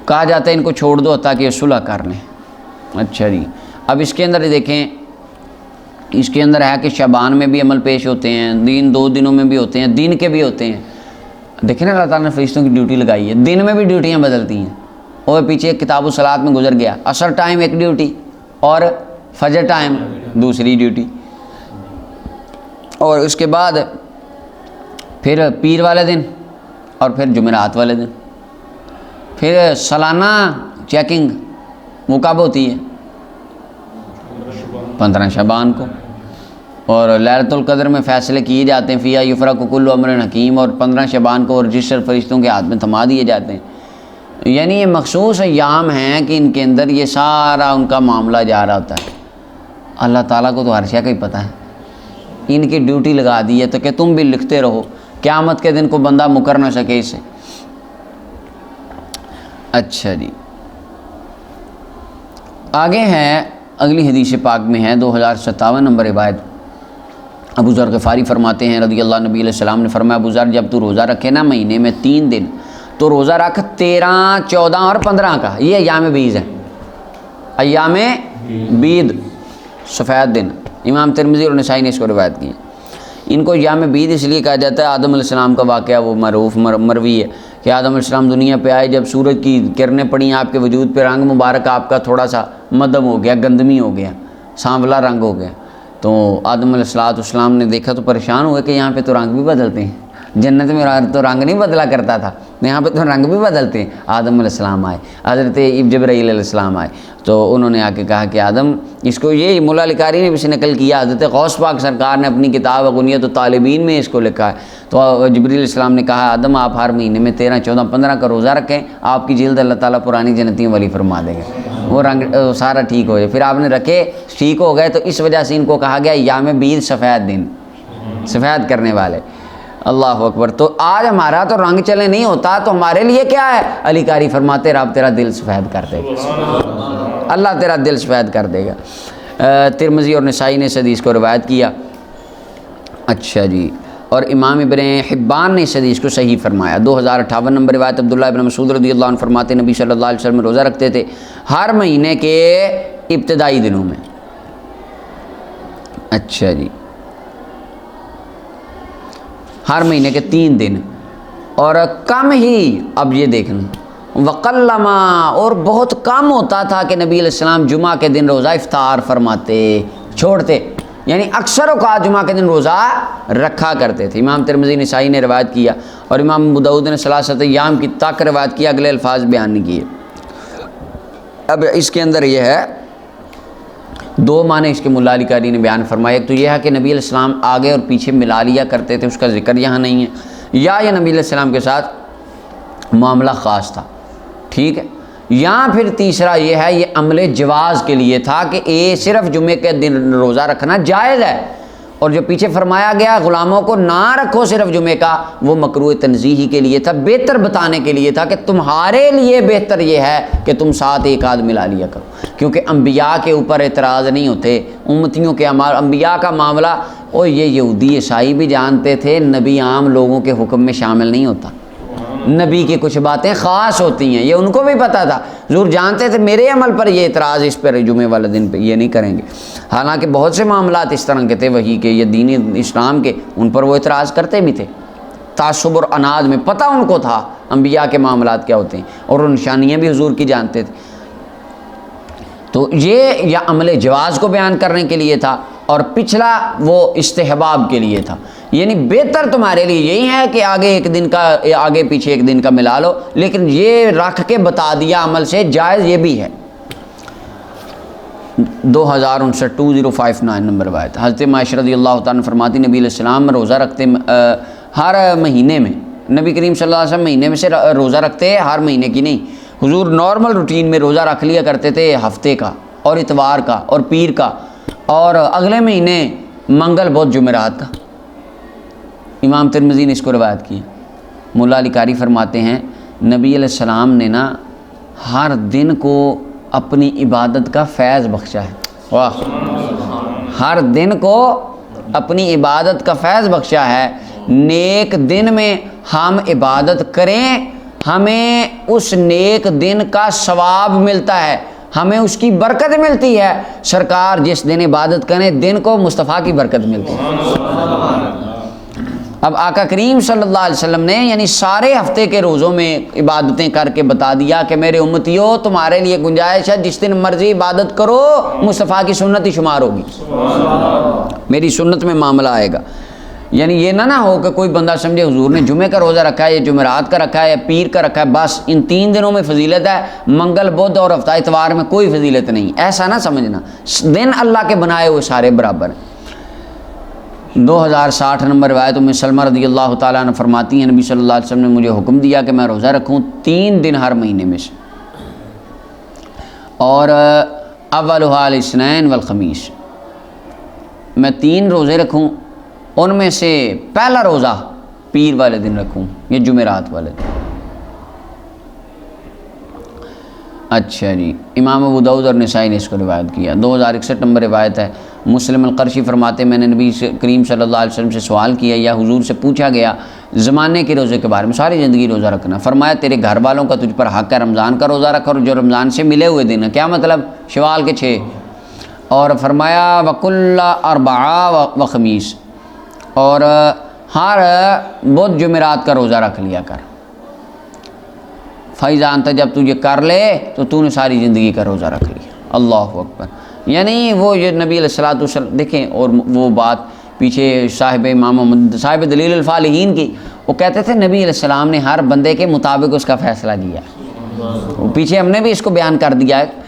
کہا جاتا ہے ان کو چھوڑ دو تاکہ یہ صلح کر لیں۔ اچھا جی، اب اس کے اندر دیکھیں، اس کے اندر ہے کہ شعبان میں بھی عمل پیش ہوتے ہیں، دن 2 دنوں میں بھی ہوتے ہیں، دن کے بھی ہوتے ہیں۔ دیکھیں نا اللہ تعالیٰ نے فرشتوں کی ڈیوٹی لگائی ہے، دن میں بھی ڈیوٹیاں بدلتی ہیں، اور پیچھے کتاب الصلاۃ میں گزر گیا، عصر ٹائم ایک ڈیوٹی اور فجر ٹائم دوسری ڈیوٹی، اور اس کے بعد پھر پیر والے دن اور پھر جمعرات والے دن، پھر سالانہ چیکنگ وہ کب ہوتی ہے؟ 15 شعبان کو، اور لیلۃ القدر میں فیصلے کیے جاتے ہیں، فیہا یفرق کل امر حکیم، اور 15 شعبان کو رجسٹر فرشتوں کے ہاتھ میں تھما دیے جاتے ہیں۔ یعنی یہ مخصوص ایام ہیں کہ ان کے اندر یہ سارا ان کا معاملہ جا رہا ہوتا ہے۔ اللہ تعالیٰ کو تو ہر شے کا ہی پتہ ہے، ان کی ڈیوٹی لگا دی ہے تو کہ تم بھی لکھتے رہو، قیامت کے دن کو بندہ مکر نہ سکے اس سے۔ اچھا جی، آگے ہے اگلی حدیث پاک میں ہے 2057 نمبر روایت، ابو ذر غفاری فرماتے ہیں رضی اللہ، نبی علیہ السلام نے فرمایا ابو ذر جب تو روزہ رکھے نا مہینے میں 3 دن تو روزہ رکھ 13، 14 اور 15 کا، یہ ایام بیض ہے، ایام بید سفید دن، امام ترمذی اور نسائی نے اس کو روایت کی. ان کو یام بید اس لیے کہا جاتا ہے، آدم علیہ السلام کا واقعہ وہ معروف مروی ہے کہ آدم علیہ السلام دنیا پہ آئے، جب سورج کی کرنیں پڑیں آپ کے وجود پہ، رنگ مبارک آپ کا تھوڑا سا مدھم ہو گیا، گندمی ہو گیا، سانولا رنگ ہو گیا. تو آدم علیہ السلام نے دیکھا تو پریشان ہوئے کہ یہاں پہ تو رنگ بھی بدلتے ہیں، جنت میں تو رنگ نہیں بدلا کرتا تھا، یہاں پہ تو رنگ بھی بدلتے ہیں. آدم علیہ السلام آئے، حضرت جبرائیل علیہ السلام آئے، تو انہوں نے آ کے کہا کہ آدم، اس کو یہ مولا علی قاری نے بھی اسے نقل کیا، حضرت غوث پاک سرکار نے اپنی کتاب غنیت الطالبین میں اس کو لکھا ہے. تو جبرائیل علیہ السلام نے کہا آدم آپ ہر مہینے میں 13، 14، 15 کا روزہ رکھیں، آپ کی جلد اللہ تعالیٰ پرانی جنتیوں والی فرما دے گا، وہ رنگ سارا ٹھیک ہو جائے. پھر آپ نے رکھے، ٹھیک ہو گئے، تو اس وجہ سے ان کو کہا گیا یام بید، سفید دن، سفید کرنے والے. اللہ اکبر. تو آج ہمارا تو رنگ چلے نہیں ہوتا، تو ہمارے لیے کیا ہے؟ علی قاری فرماتے رب تیرا دل سفید کر دے گا، اللہ تیرا دل سفید کر دے گا. ترمذی اور نسائی نے اس حدیث کو روایت کیا. اچھا جی. اور امام ابن حبان نے اس حدیث کو صحیح فرمایا. 2058 نمبر روایت عبداللہ ابن مسعود رضی اللہ عنہ فرماتے نبی صلی اللہ علیہ وسلم روزہ رکھتے تھے ہر مہینے کے ابتدائی دنوں میں. اچھا جی. ہر مہینے کے 3 دن، اور کم ہی، اب یہ دیکھنا، وقلما، اور بہت کم ہوتا تھا کہ نبی علیہ السلام جمعہ کے دن روزہ افطار فرماتے، چھوڑتے، یعنی اکثر اوقات جمعہ کے دن روزہ رکھا کرتے تھے. امام ترمذی نسائی نے روایت کیا، اور امام ابو داؤد نے ثلاثۃ ایام کی تک روایت کیا، اگلے الفاظ بیان نہیں کیے. اب اس کے اندر یہ ہے 2 معنی اس کے مولا علی قاری نے بیان فرمایا. ایک تو یہ ہے کہ نبی علیہ السلام آگے اور پیچھے ملا لیا کرتے تھے، اس کا ذکر یہاں نہیں ہے، یا یہ نبی علیہ السلام کے ساتھ معاملہ خاص تھا، ٹھیک ہے. یا پھر تیسرا یہ ہے، یہ عمل جواز کے لیے تھا کہ صرف جمعے کے دن روزہ رکھنا جائز ہے، اور جو پیچھے فرمایا گیا غلاموں کو نہ رکھو صرف جمعے کا، وہ مکروہ تنزیہی کے لیے تھا، بہتر بتانے کے لیے تھا کہ تمہارے لیے بہتر یہ ہے کہ تم ساتھ ایک آدھ ملا لیا کرو، کیونکہ انبیاء کے اوپر اعتراض نہیں ہوتے، امتیوں کے انبیاء کا معاملہ، اور یہ یہودی عیسائی بھی جانتے تھے نبی عام لوگوں کے حکم میں شامل نہیں ہوتا، نبی کی کچھ باتیں خاص ہوتی ہیں، یہ ان کو بھی پتہ تھا، حضور جانتے تھے میرے عمل پر یہ اعتراض، اس پر جمعے والے دن پہ یہ نہیں کریں گے. حالانکہ بہت سے معاملات اس طرح کے تھے وہی کے، یہ دین اسلام کے، ان پر وہ اعتراض کرتے بھی تھے. تعصب اور اناد میں پتہ ان کو تھا انبیاء کے معاملات کیا ہوتے ہیں، اور وہ نشانیاں بھی حضور کی جانتے تھے. تو یہ یا عمل جواز کو بیان کرنے کے لیے تھا، اور پچھلا وہ استحباب کے لیے تھا، یعنی بہتر تمہارے لیے یہی ہے کہ آگے ایک دن کا، آگے پیچھے ایک دن کا ملا لو، لیکن یہ رکھ کے بتا دیا عمل سے جائز یہ بھی ہے. 2059 نمبر روایت حضرت عائشہ رضی اللہ تعالیٰ فرماتی نبی علیہ السلام روزہ رکھتے ہر مہینے میں، نبی کریم صلی اللہ علیہ وسلم مہینے میں سے روزہ رکھتے، ہر مہینے کی نہیں، حضور نارمل روٹین میں روزہ رکھ لیا کرتے تھے ہفتے کا، اور اتوار کا، اور پیر کا، اور اگلے مہینے منگل بدھ جمعرات کا. امام ترمذی نے اس کو روایت کی. مولا علی قاری فرماتے ہیں نبی علیہ السلام نے نا ہر دن کو اپنی عبادت کا فیض بخشا ہے. واہ، ہر دن کو اپنی عبادت کا فیض بخشا ہے. نیک دن میں ہم عبادت کریں، ہمیں اس نیک دن کا ثواب ملتا ہے، ہمیں اس کی برکت ملتی ہے. سرکار جس دن عبادت کریں دن کو مصطفیٰ کی برکت ملتی ہے. اب آقا کریم صلی اللہ علیہ وسلم نے یعنی سارے ہفتے کے روزوں میں عبادتیں کر کے بتا دیا کہ میرے امتیوں تمہارے لیے گنجائش ہے، جس دن مرضی عبادت کرو، مصطفیٰ کی سنت ہی شمار ہوگی، میری سنت میں معاملہ آئے گا. یعنی یہ نہ ہو کہ کوئی بندہ سمجھے حضور نے جمعے کا روزہ رکھا ہے، یا جمعرات کا رکھا ہے، یا پیر کا رکھا ہے، بس ان 3 دنوں میں فضیلت ہے، منگل بدھ اور ہفتہ اتوار میں کوئی فضیلت نہیں. ایسا نہ سمجھنا، دن اللہ کے بنائے ہوئے سارے برابر ہیں. 2060 نمبر روایت ام سلمہ رضی اللہ تعالیٰ عنہ فرماتی ہیں نبی صلی اللہ علیہ وسلم نے مجھے حکم دیا کہ میں روزہ رکھوں 3 دن ہر مہینے میں سے، اور اولھا الاثنین والخمیس، میں 3 روزے رکھوں، ان میں سے پہلا روزہ پیر والے دن رکھوں یا جمعرات والے دن. اچھا جی. امام ابو داؤد اور نسائی نے اس کو روایت کیا. 2061 نمبر روایت ہے. مسلم القرشی فرماتے ہیں میں نے نبی کریم صلی اللہ علیہ وسلم سے سوال کیا یا حضور سے پوچھا گیا زمانے کے روزے کے بارے میں، ساری زندگی روزہ رکھنا. فرمایا تیرے گھر والوں کا تجھ پر حق ہے، رمضان کا روزہ رکھ، اور جو رمضان سے ملے ہوئے دن ہے. کیا مطلب؟ شوال کے 6. اور فرمایا وکل اربعہ و خمیس، اور ہر بدھ جمعرات کا روزہ رکھ لیا کر۔ فیضا انت، جب تو یہ کر لے تو تو نے ساری زندگی کا روزہ رکھ لیا۔ اللہ اکبر۔ یعنی وہ یہ نبی علیہ الصلوۃ والسلام دیکھیں، اور وہ بات پیچھے صاحب امام محمد صاحب دلیل الفالحین کی، وہ کہتے تھے نبی علیہ السلام نے ہر بندے کے مطابق اس کا فیصلہ کیا۔ پیچھے ہم نے بھی اس کو بیان کر دیا ہے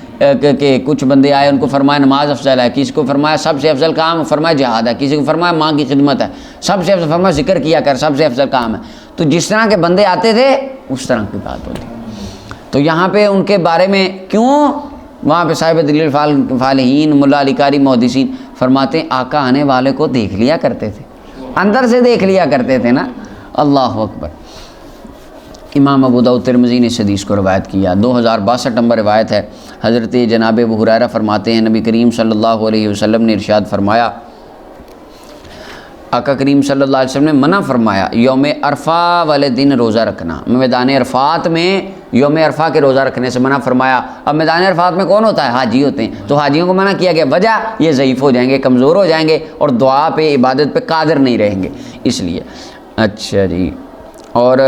کہ کچھ بندے آئے، ان کو فرمایا نماز افضل ہے، کسی کو فرمایا سب سے افضل کام فرمایا جہاد ہے، کسی کو فرمایا ماں کی خدمت ہے، سب سے افضل فرمایا ذکر کیا کر، سب سے افضل کام ہے۔ تو جس طرح کے بندے آتے تھے اس طرح کی بات ہوتی۔ تو یہاں پہ ان کے بارے میں کیوں وہاں پہ صاحب دلیل الفالحین ملا علی قاری محدثین فرماتے ہیں آقا آنے والے کو دیکھ لیا کرتے تھے، اندر سے دیکھ لیا کرتے تھے نا۔ اللہ اکبر۔ امام ابو داؤد ترمذی نے اس حدیث کو روایت کیا، 2062 نمبر روایت ہے۔ حضرت جناب ابو ہریرہ فرماتے ہیں نبی کریم صلی اللہ علیہ وسلم نے ارشاد فرمایا، آقا کریم صلی اللہ علیہ وسلم نے منع فرمایا یوم عرفہ والے دن روزہ رکھنا، میدان عرفات میں یوم عرفہ کے روزہ رکھنے سے منع فرمایا۔ اب میدان عرفات میں کون ہوتا ہے؟ حاجی ہوتے ہیں، تو حاجیوں کو منع کیا گیا، وجہ یہ ضعیف ہو جائیں گے، کمزور ہو جائیں گے اور دعا پہ عبادت پہ قادر نہیں رہیں گے، اس لیے۔ اچھا جی، اور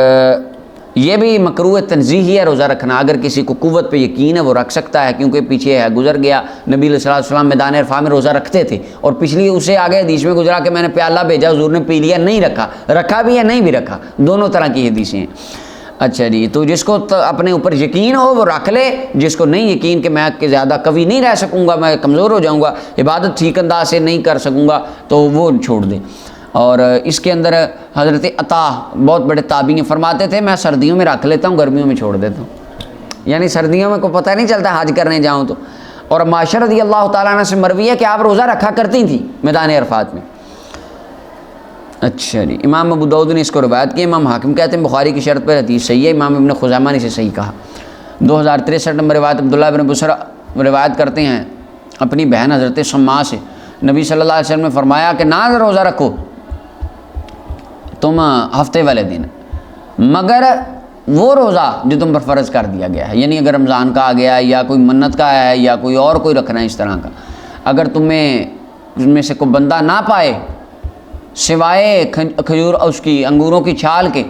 یہ بھی مکروہ تنزیہی ہے روزہ رکھنا، اگر کسی کو قوت پہ یقین ہے وہ رکھ سکتا ہے، کیونکہ پیچھے ہے گزر گیا نبی علیہ الصلوۃ والسلام میدان عرفہ میں روزہ رکھتے تھے، اور پچھلی اسے آگے حدیث میں گزرا کہ میں نے پیالہ بھیجا حضور نے پی لیا، نہیں رکھا، رکھا بھی ہے نہیں بھی رکھا، دونوں طرح کی حدیثیں ہیں۔ اچھا جی، تو جس کو اپنے اوپر یقین ہو وہ رکھ لے، جس کو نہیں یقین کہ میں کہ زیادہ قوی نہیں رہ سکوں گا، میں کمزور ہو جاؤں گا، عبادت ٹھیک انداز سے نہیں کر سکوں گا، تو وہ چھوڑ دے۔ اور اس کے اندر حضرت عطا بہت بڑے تابعین فرماتے تھے میں سردیوں میں رکھ لیتا ہوں، گرمیوں میں چھوڑ دیتا ہوں، یعنی سردیوں میں کوئی پتہ نہیں چلتا حج کرنے جاؤں تو۔ اور معاشہ رضی اللہ تعالیٰ عنہ سے مروی ہے کہ آپ روزہ رکھا کرتی تھیں میدان عرفات میں۔ اچھا جی، امام ابو داؤد نے اس کو روایت کی، امام حاکم کہتے ہیں بخاری کی شرط پر حدیث صحیح ہے، امام ابن خزیمہ نے اسے صحیح کہا۔ 2063 نمبر روایت عبداللہ بن بصرہ روایت کرتے ہیں اپنی بہن حضرت سما سے، نبی صلی اللہ علیہ وسلم نے فرمایا کہ نہ روزہ رکھو تم ہفتے والے دن، مگر وہ روزہ جو تم پر فرض کر دیا گیا ہے، یعنی اگر رمضان کا آ گیا ہے یا کوئی منت کا ہے یا کوئی اور کوئی رکھنا ہے اس طرح کا، اگر تمہیں اس میں سے کوئی بندہ نہ پائے سوائے کھجور اس کی انگوروں کی چھال کے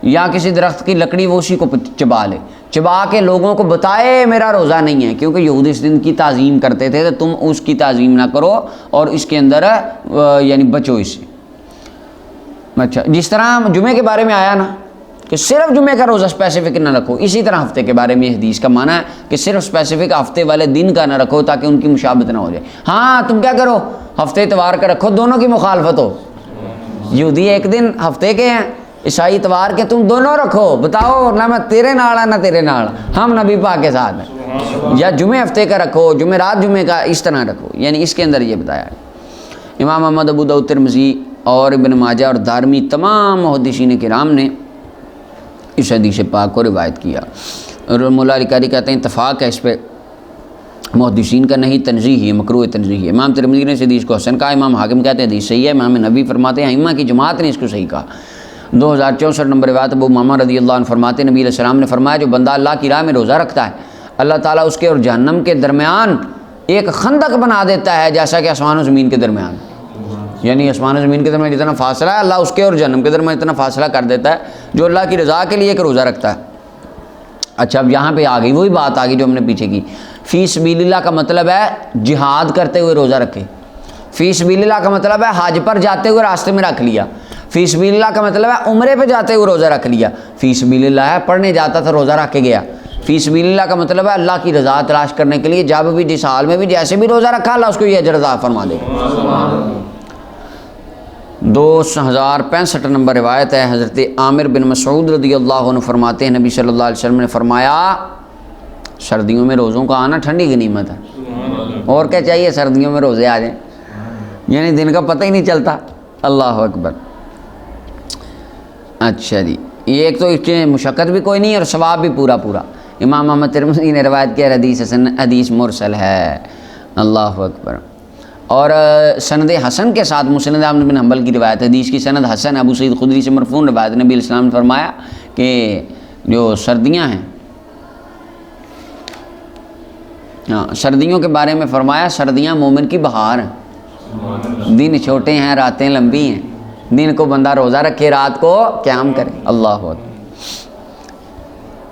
یا کسی درخت کی لکڑی، وہ اسی کو چبا لے، چبا کے لوگوں کو بتائے میرا روزہ نہیں ہے، کیونکہ یہود اس دن کی تعظیم کرتے تھے، تو تم اس کی تعظیم نہ کرو اور اس کے اندر یعنی بچو اس سے۔ اچھا، جس طرح جمعے کے بارے میں آیا نا کہ صرف جمعے کا روزہ اسپیسیفک نہ رکھو، اسی طرح ہفتے کے بارے میں یہ حدیث کا معنی ہے کہ صرف اسپیسیفک ہفتے والے دن کا نہ رکھو تاکہ ان کی مشابہت نہ ہو جائے۔ ہاں تم کیا کرو، ہفتے اتوار کا رکھو، دونوں کی مخالفت ہو، یہودی ایک دن ہفتے کے ہیں، عیسائی اتوار کے، تم دونوں رکھو، بتاؤ نہ میں تیرے نال نہ تیرے نال، ہم نبی پاک کے ساتھ ہیں، یا جمعے ہفتے کا رکھو، جمعرات جمعے کا، اس طرح رکھو، یعنی اس کے اندر یہ بتایا ہے۔ امام احمد، ابو داؤد، ترمذی اور ابن ماجہ اور دارمی تمام محدثین کرام نے اس حدیث پاک کو روایت کیا، اور مولا علی قاری کہتے ہیں اتفاق ہے اس پہ محدثین کا، نہیں تنزیہی ہے، مکروہ تنزیہی ہے۔ امام ترمذی نے اس حدیث کو حسن کہا، امام حاکم کہتے ہیں حدیث صحیح ہے، امام نبی فرماتے ہیں ائمہ کی جماعت نے اس کو صحیح کہا۔ 2064 نمبر روایت ابو امامہ رضی اللہ عنہ فرماتے ہیں نبی علیہ السلام نے فرمایا جو بندہ اللہ کی راہ میں روزہ رکھتا ہے اللہ تعالیٰ اس کے اور جہنم کے درمیان ایک خندق بنا دیتا ہے، جیسا کہ آسمان و زمین کے درمیان، یعنی آسمان و زمین کے درمیان جتنا فاصلہ ہے اللہ اس کے اور جہنم کے درمیان اتنا فاصلہ کر دیتا ہے جو اللہ کی رضا کے لیے ایک روزہ رکھتا ہے۔ اچھا، اب یہاں پہ آ گئی وہی بات آ گئی جو ہم نے پیچھے کی، فی سبیل اللہ کا مطلب ہے جہاد کرتے ہوئے روزہ رکھے، فی سبیل اللہ کا مطلب ہے حج پر جاتے ہوئے راستے میں رکھ لیا، فی سبیل اللہ کا مطلب ہے عمرے پہ جاتے ہوئے روزہ رکھ لیا، فی سبیل اللہ ہے پڑھنے جاتا تھا روزہ رکھ کے گیا، فی سبیل اللہ کا مطلب ہے اللہ کی رضا تلاش کرنے کے لیے جب بھی جس حال میں بھی جیسے بھی روزہ رکھا اللہ اس کو یہ اجر عطا فرما دے۔ 2065 نمبر روایت ہے حضرت عامر بن مسعود رضی اللہ عنہ فرماتے ہیں نبی صلی اللہ علیہ وسلم نے فرمایا سردیوں میں روزوں کا آنا ٹھنڈی غنیمت ہے، اور کیا چاہیے سردیوں میں روزے آ جائیں، یعنی دن کا پتہ ہی نہیں چلتا۔ اللہ اکبر۔ اچھا جی، یہ ایک تو اس کی مشقت بھی کوئی نہیں اور ثواب بھی پورا پورا۔ امام احمد ترمذی نے روایت کیا حدیث حسن، حدیث مرسل ہے۔ اللہ اکبر۔ اور سند حسن کے ساتھ مسند احمد بن حنبل کی روایت، حدیث کی سند حسن، ابو سعید خدری سے مرفوع روایت، نبی علیہ السلام نے فرمایا کہ جو سردیاں ہیں ہاں سردیوں کے بارے میں فرمایا سردیاں مومن کی بہار ہیں، دن چھوٹے ہیں راتیں لمبی ہیں، دن کو بندہ روزہ رکھے رات کو قیام کرے، اللہ اکبر۔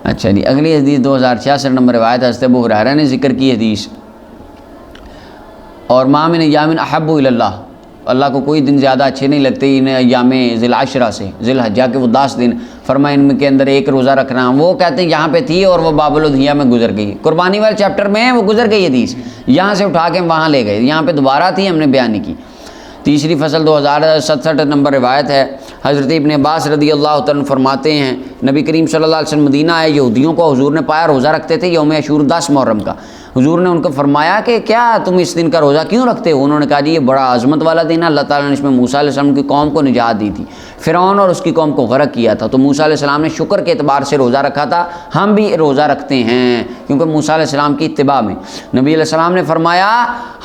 اچھا جی اگلی حدیث 2066 نمبر روایت حضرت ابو ہریرہ نے ذکر کی حدیث، اور ما من ایام احب الی اللہ، اللہ کو کوئی دن زیادہ اچھے نہیں لگتے ان ایام ذی العشرہ سے، ذی الحجہ کے وہ 10 دن، فرمایا ان کے اندر ایک روزہ رکھنا۔ وہ کہتے ہیں یہاں پہ تھی اور وہ باب الاضحیہ میں گزر گئی، قربانی والے چیپٹر میں وہ گزر گئی حدیث، یہاں سے اٹھا کے وہاں لے گئے، یہاں پہ دوبارہ تھی ہم نے بیان نہیں کی۔ تیسری فصل 2067 نمبر روایت ہے، حضرت ابن عباس رضی اللہ تعالیٰ عنہ فرماتے ہیں نبی کریم صلی اللہ علیہ وسلم مدینہ آئے، یہودیوں کو حضور نے پایا روزہ رکھتے تھے یوم عاشور 10 محرم کا۔ حضور نے ان کو فرمایا کہ کیا تم اس دن کا روزہ کیوں رکھتے ہو؟ انہوں نے کہا جی یہ بڑا عظمت والا دن ہے، اللہ تعالیٰ نے اس میں موسیٰ علیہ السلام کی قوم کو نجات دی تھی، فرعون اور اس کی قوم کو غرق کیا تھا، تو موسیٰ علیہ السلام نے شکر کے اعتبار سے روزہ رکھا تھا، ہم بھی روزہ رکھتے ہیں کیونکہ موسیٰ علیہ السلام کی اتباع میں۔ نبی علیہ السلام نے فرمایا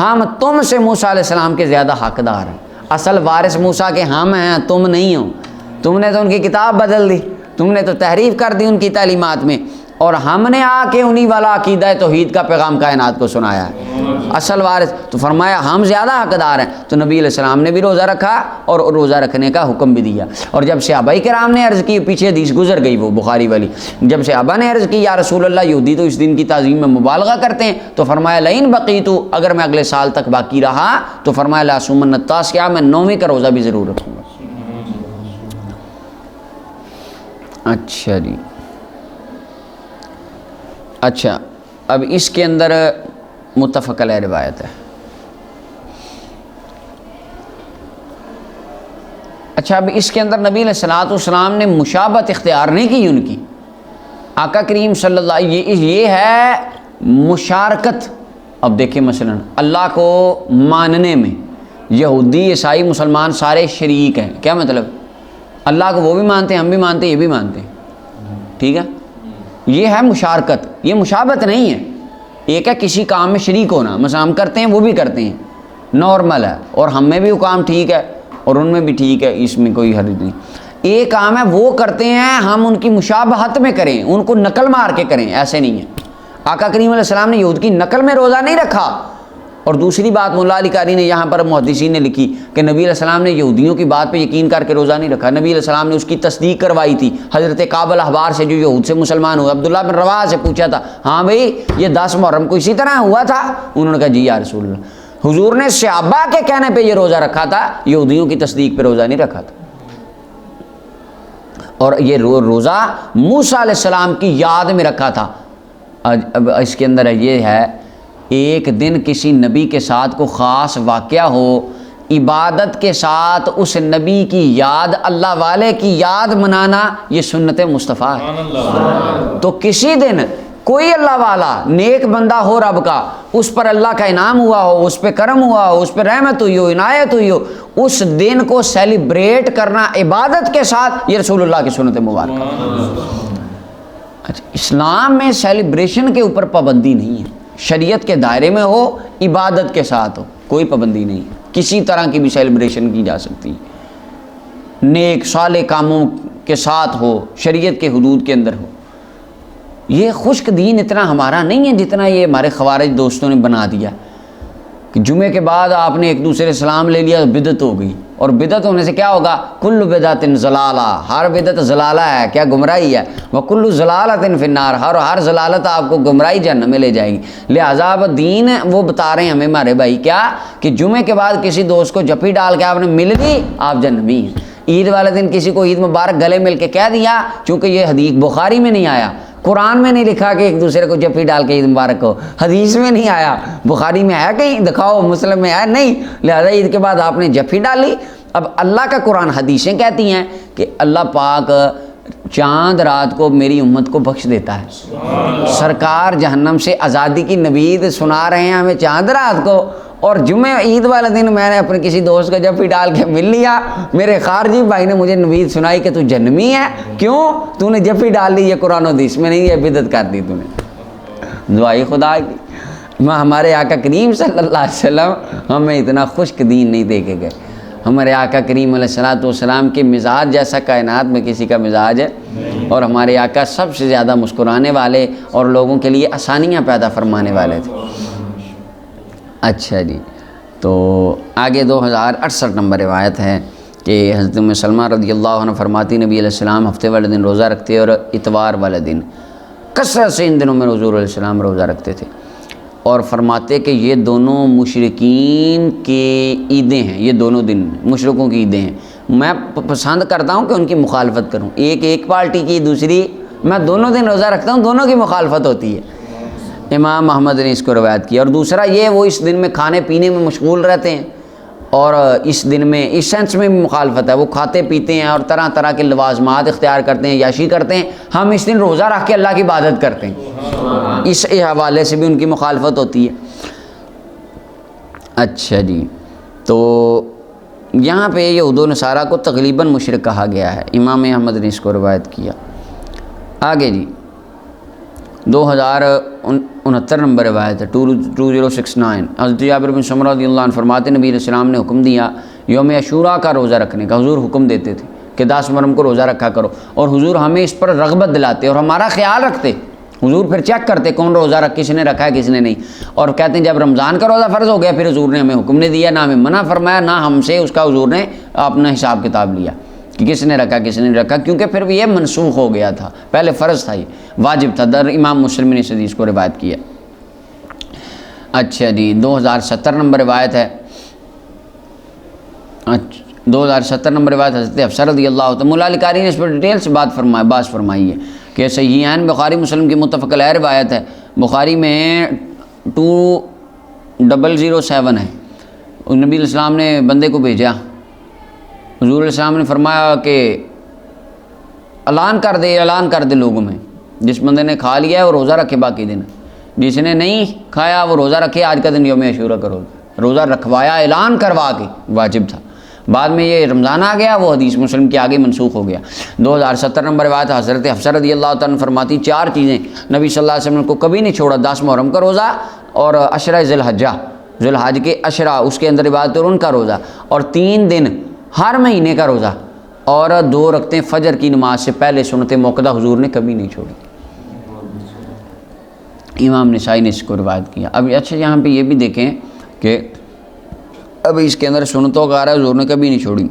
ہم تم سے موسیٰ علیہ السلام کے زیادہ حقدار ہیں، اصل وارث موسیٰ کے ہم ہیں، تم نہیں ہو، تم نے تو ان کی کتاب بدل دی، تم نے تو تحریف کر دی ان کی تعلیمات میں، اور ہم نے آ کے انہی والا عقیدہ توحید کا پیغام کائنات کو سنایا ہے، اصل وارث۔ تو فرمایا ہم زیادہ حقدار ہیں، تو نبی علیہ السلام نے بھی روزہ رکھا اور روزہ رکھنے کا حکم بھی دیا۔ اور جب صحابہ کرام نے عرض کی، پیچھے حدیث گزر گئی وہ بخاری والی، جب صحابہ نے عرض کی یا رسول اللہ یہودی تو اس دن کی تعظیم میں مبالغہ کرتے ہیں، تو فرمایا لئن بقیتو، اگر میں اگلے سال تک باقی رہا تو فرمایا لأصومن التاسع، میں 9ویں کا روزہ بھی ضرور رکھوں گا۔ اچھا جی اچھا اب اس کے اندر متفق علیہ روایت ہے۔ اچھا اب اس کے اندر نبی علیہ الصلوۃ والسلام نے مشابہت اختیار نہیں کی ان کی، آقا کریم صلی اللہ علیہ وسلم، یہ ہے مشارکت۔ اب دیکھیں مثلا اللہ کو ماننے میں یہودی عیسائی مسلمان سارے شریک ہیں، کیا مطلب؟ اللہ کو وہ بھی مانتے ہیں، ہم بھی مانتے ہیں، یہ بھی مانتے ہیں، ٹھیک ہے، یہ ہے مشارکت، یہ مشابہت نہیں ہے۔ ایک ہے کسی کام میں شریک ہونا، مثلا ہم کرتے ہیں وہ بھی کرتے ہیں، نارمل ہے، اور ہم میں بھی وہ کام ٹھیک ہے اور ان میں بھی ٹھیک ہے، اس میں کوئی حرج نہیں۔ ایک کام ہے وہ کرتے ہیں ہم ان کی مشابہت میں کریں، ان کو نقل مار کے کریں، ایسے نہیں ہے۔ آقا کریم علیہ السلام نے یہود کی نقل میں روزہ نہیں رکھا۔ اور دوسری بات مولا علی قاری نے یہاں پر محدثین نے لکھی کہ نبی علیہ السلام نے یہودیوں کی بات پہ یقین کر کے روزہ نہیں رکھا، نبی علیہ السلام نے اس کی تصدیق کروائی تھی۔ حضرت کعب الاحبار سے جو یہود سے مسلمان ہوئے، عبداللہ بن رواحہ سے پوچھا تھا ہاں بھئی یہ 10 محرم کو اسی طرح ہوا تھا؟ انہوں نے کہا جی یا رسول اللہ۔ حضور نے صحابہ کے کہنے پہ یہ روزہ رکھا تھا، یہودیوں کی تصدیق پہ روزہ نہیں رکھا تھا۔ اور یہ روزہ موسیٰ علیہ السلام کی یاد میں رکھا تھا۔ اب اس کے اندر یہ ہے ایک دن کسی نبی کے ساتھ کو خاص واقعہ ہو، عبادت کے ساتھ اس نبی کی یاد، اللہ والے کی یاد منانا، یہ سنت مصطفیٰ ہے۔ تو کسی دن کوئی اللہ والا نیک بندہ ہو رب کا، اس پر اللہ کا انعام ہوا ہو، اس پہ کرم ہوا ہو، اس پہ رحمت ہوئی ہو، عنایت ہوئی ہو، اس دن کو سیلیبریٹ کرنا عبادت کے ساتھ، یہ رسول اللہ کی سنت مبارک۔ اچھا اسلام میں سیلیبریشن کے اوپر پابندی نہیں ہے، شریعت کے دائرے میں ہو، عبادت کے ساتھ ہو، کوئی پابندی نہیں ہے، کسی طرح کی بھی سیلیبریشن کی جا سکتی ہے، نیک صالح کاموں کے ساتھ ہو، شریعت کے حدود کے اندر ہو۔ یہ خشک دین اتنا ہمارا نہیں ہے جتنا یہ ہمارے خوارج دوستوں نے بنا دیا کہ جمعے کے بعد آپ نے ایک دوسرے سلام لے لیا، بدعت ہو گئی، اور بدعت ہونے سے کیا ہوگا؟ کل بدعت ضلالہ، ہر بدعت ضلالہ ہے، کیا گمراہی ہے، وکل ضلالۃ فی النار، ہر ضلالت آپ کو گمراہی جہنم میں لے جائے گی۔ لہذا اب دین وہ بتا رہے ہیں ہمیں ہمارے بھائی کیا کہ جمعے کے بعد کسی دوست کو جپی ڈال کے آپ نے مل لی، آپ جہنمی ہیں۔ عید والے دن کسی کو عید مبارک گلے مل کے کہہ دیا، چونکہ یہ حدیث بخاری میں نہیں آیا، قرآن میں نہیں لکھا کہ ایک دوسرے کو جپی ڈال کے عید مبارک ہو، حدیث میں نہیں آیا، بخاری میں ہے کہیں دکھاؤ، مسلم میں ہے نہیں، لہذا عید کے بعد آپ نے جپی ڈالی۔ اب اللہ کا قرآن حدیثیں کہتی ہیں کہ اللہ پاک چاند رات کو میری امت کو بخش دیتا ہے، سرکار جہنم سے آزادی کی نوید سنا رہے ہیں ہمیں چاند رات کو، اور جمعہ عید والے دن میں نے اپنے کسی دوست کو جب بھی ڈال کے مل لیا، میرے خارجی بھائی نے مجھے نوید سنائی کہ تو جہنمی ہے، کیوں؟ تو نے جب بھی ڈال لی، یہ قرآن و حدیث میں نہیں، یہ بدعت کر دی تو نے، دعائی خدا کی۔ ہمارے آقا کریم صلی اللہ علیہ وسلم ہمیں اتنا خشک دین نہیں دے کے گئے۔ ہمارے آقا کریم علیہ الصلوۃ والسلام کے مزاج جیسا کائنات میں کسی کا مزاج ہے، اور ہمارے آقا سب سے زیادہ مسکرانے والے اور لوگوں کے لیے آسانیاں پیدا فرمانے والے تھے۔ اچھا جی، تو آگے 2068 نمبر روایت ہے کہ حضرت ام سلمہ رضی اللہ عنہ فرماتی نبی علیہ السلام ہفتے والے دن روزہ رکھتے اور اتوار والے دن کثرت سے ان دنوں میں حضور علیہ السلام روزہ رکھتے تھے، اور فرماتے کہ یہ دونوں مشرکین کے عیدیں ہیں، یہ دونوں دن مشرکوں کی عیدیں ہیں، میں پسند کرتا ہوں کہ ان کی مخالفت کروں، ایک پارٹی کی دوسری، میں دونوں دن روزہ رکھتا ہوں، دونوں کی مخالفت ہوتی ہے۔ امام احمد نے اس کو روایت کیا۔ اور دوسرا یہ وہ اس دن میں کھانے پینے میں مشغول رہتے ہیں، اور اس دن میں اس سینس میں بھی مخالفت ہے، وہ کھاتے پیتے ہیں اور طرح طرح کے لوازمات اختیار کرتے ہیں، عیاشی کرتے ہیں، ہم اس دن روزہ رکھ کے اللہ کی عبادت کرتے ہیں، اس حوالے سے بھی ان کی مخالفت ہوتی ہے۔ اچھا جی، تو یہاں پہ یہود و نصارہ کو تقریباً مشرک کہا گیا ہے، امام احمد نے اس کو روایت کیا۔ آگے جی 2069 نمبر روایت ہے 2069، حضرت جابر بن سمرہ رضی اللہ عنہ فرماتے نبی علیہ السلام نے حکم دیا یوم عاشوراء کا روزہ رکھنے کا، حضور حکم دیتے تھے کہ 10 محرم کو روزہ رکھا کرو، اور حضور ہمیں اس پر رغبت دلاتے اور ہمارا خیال رکھتے، حضور پھر چیک کرتے کون روزہ کس نے رکھا ہے کس نے نہیں، اور کہتے ہیں جب رمضان کا روزہ فرض ہو گیا پھر حضور نے ہمیں حکم نہیں دیا، نہ ہمیں منع فرمایا، نہ ہم سے اس کا حضور نے اپنا حساب کتاب لیا کہ کس نے رکھا کس نے نہیں رکھا، کیونکہ پھر یہ منسوخ ہو گیا تھا، پہلے فرض تھا، یہ واجب تھا، در امام مسلم نے اس حدیث کو روایت کیا۔ اچھا جی 2070 نمبر روایت ہے، 2070 نمبر روایت حضرت حفصہ رضی اللہ عنہ، مولا علی قاری نے اس پر ڈیٹیل سے بات فرمائی ہے کہ صحیحین بخاری مسلم کی متفق علیہ روایت ہے، بخاری میں 2007 ہے، نبی علیہ السلام نے بندے کو بھیجا، حضور علیہ السلام نے فرمایا کہ اعلان کر دے لوگوں میں، جس بندے نے کھا لیا ہے وہ روزہ رکھے باقی دن، جس نے نہیں کھایا وہ روزہ رکھے، آج کا دن یوم عاشوراء کا روزہ رکھوایا، اعلان کروا کے، واجب تھا، بعد میں یہ رمضان آ گیا، وہ حدیث مسلم کے آگے منسوخ ہو گیا۔ 2070 نمبر روایت حضرت حفصہ رضی اللہ تعالیٰ فرماتی 4 چیزیں نبی صلی اللہ علیہ وسلم کو کبھی نہیں چھوڑا، 10 محرم کا روزہ اور عشرہ ذی الحج کے عشرہ اس کے اندر عبادت اور ان کا روزہ، اور 3 دن ہر مہینے کا روزہ، اور 2 رکعتیں فجر کی نماز سے پہلے سنت موقدہ حضور نے کبھی نہیں چھوڑی۔ امام نسائی نے اس کو روایت کیا۔ اب اچھا یہاں پہ یہ بھی دیکھیں کہ اب اس کے اندر سنتوں کا آ رہا ہے حضور نے کبھی نہیں چھوڑی،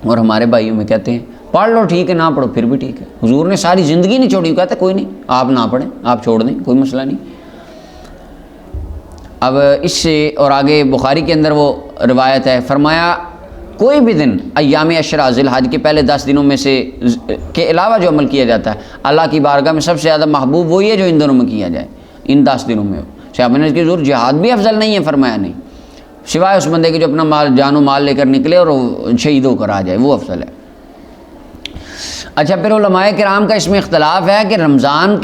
اور ہمارے بھائیوں میں کہتے ہیں پڑھ لو ٹھیک ہے، نہ پڑھو پھر بھی ٹھیک ہے، حضور نے ساری زندگی نہیں چھوڑی، کہتے کوئی نہیں آپ نہ پڑھیں، آپ چھوڑ دیں، کوئی مسئلہ نہیں۔ اب اس سے اور آگے بخاری کے اندر وہ روایت ہے، فرمایا کوئی بھی دن ایام عشرہ ذی الحج کے پہلے 10 دنوں میں سے کے علاوہ جو عمل کیا جاتا ہے اللہ کی بارگاہ میں سب سے زیادہ محبوب وہی ہے جو ان دنوں میں کیا جائے، ان 10 دنوں میں۔ صحابہ نے کہ حضور جہاد بھی افضل نہیں ہے، فرمایا نہیں، سوائے اس بندے کے جو اپنا مال جان و مال لے کر نکلے اور شہید ہو کر آ جائے، وہ افضل ہے۔ اچھا پھر علماء کرام کا اس میں اختلاف ہے کہ رمضان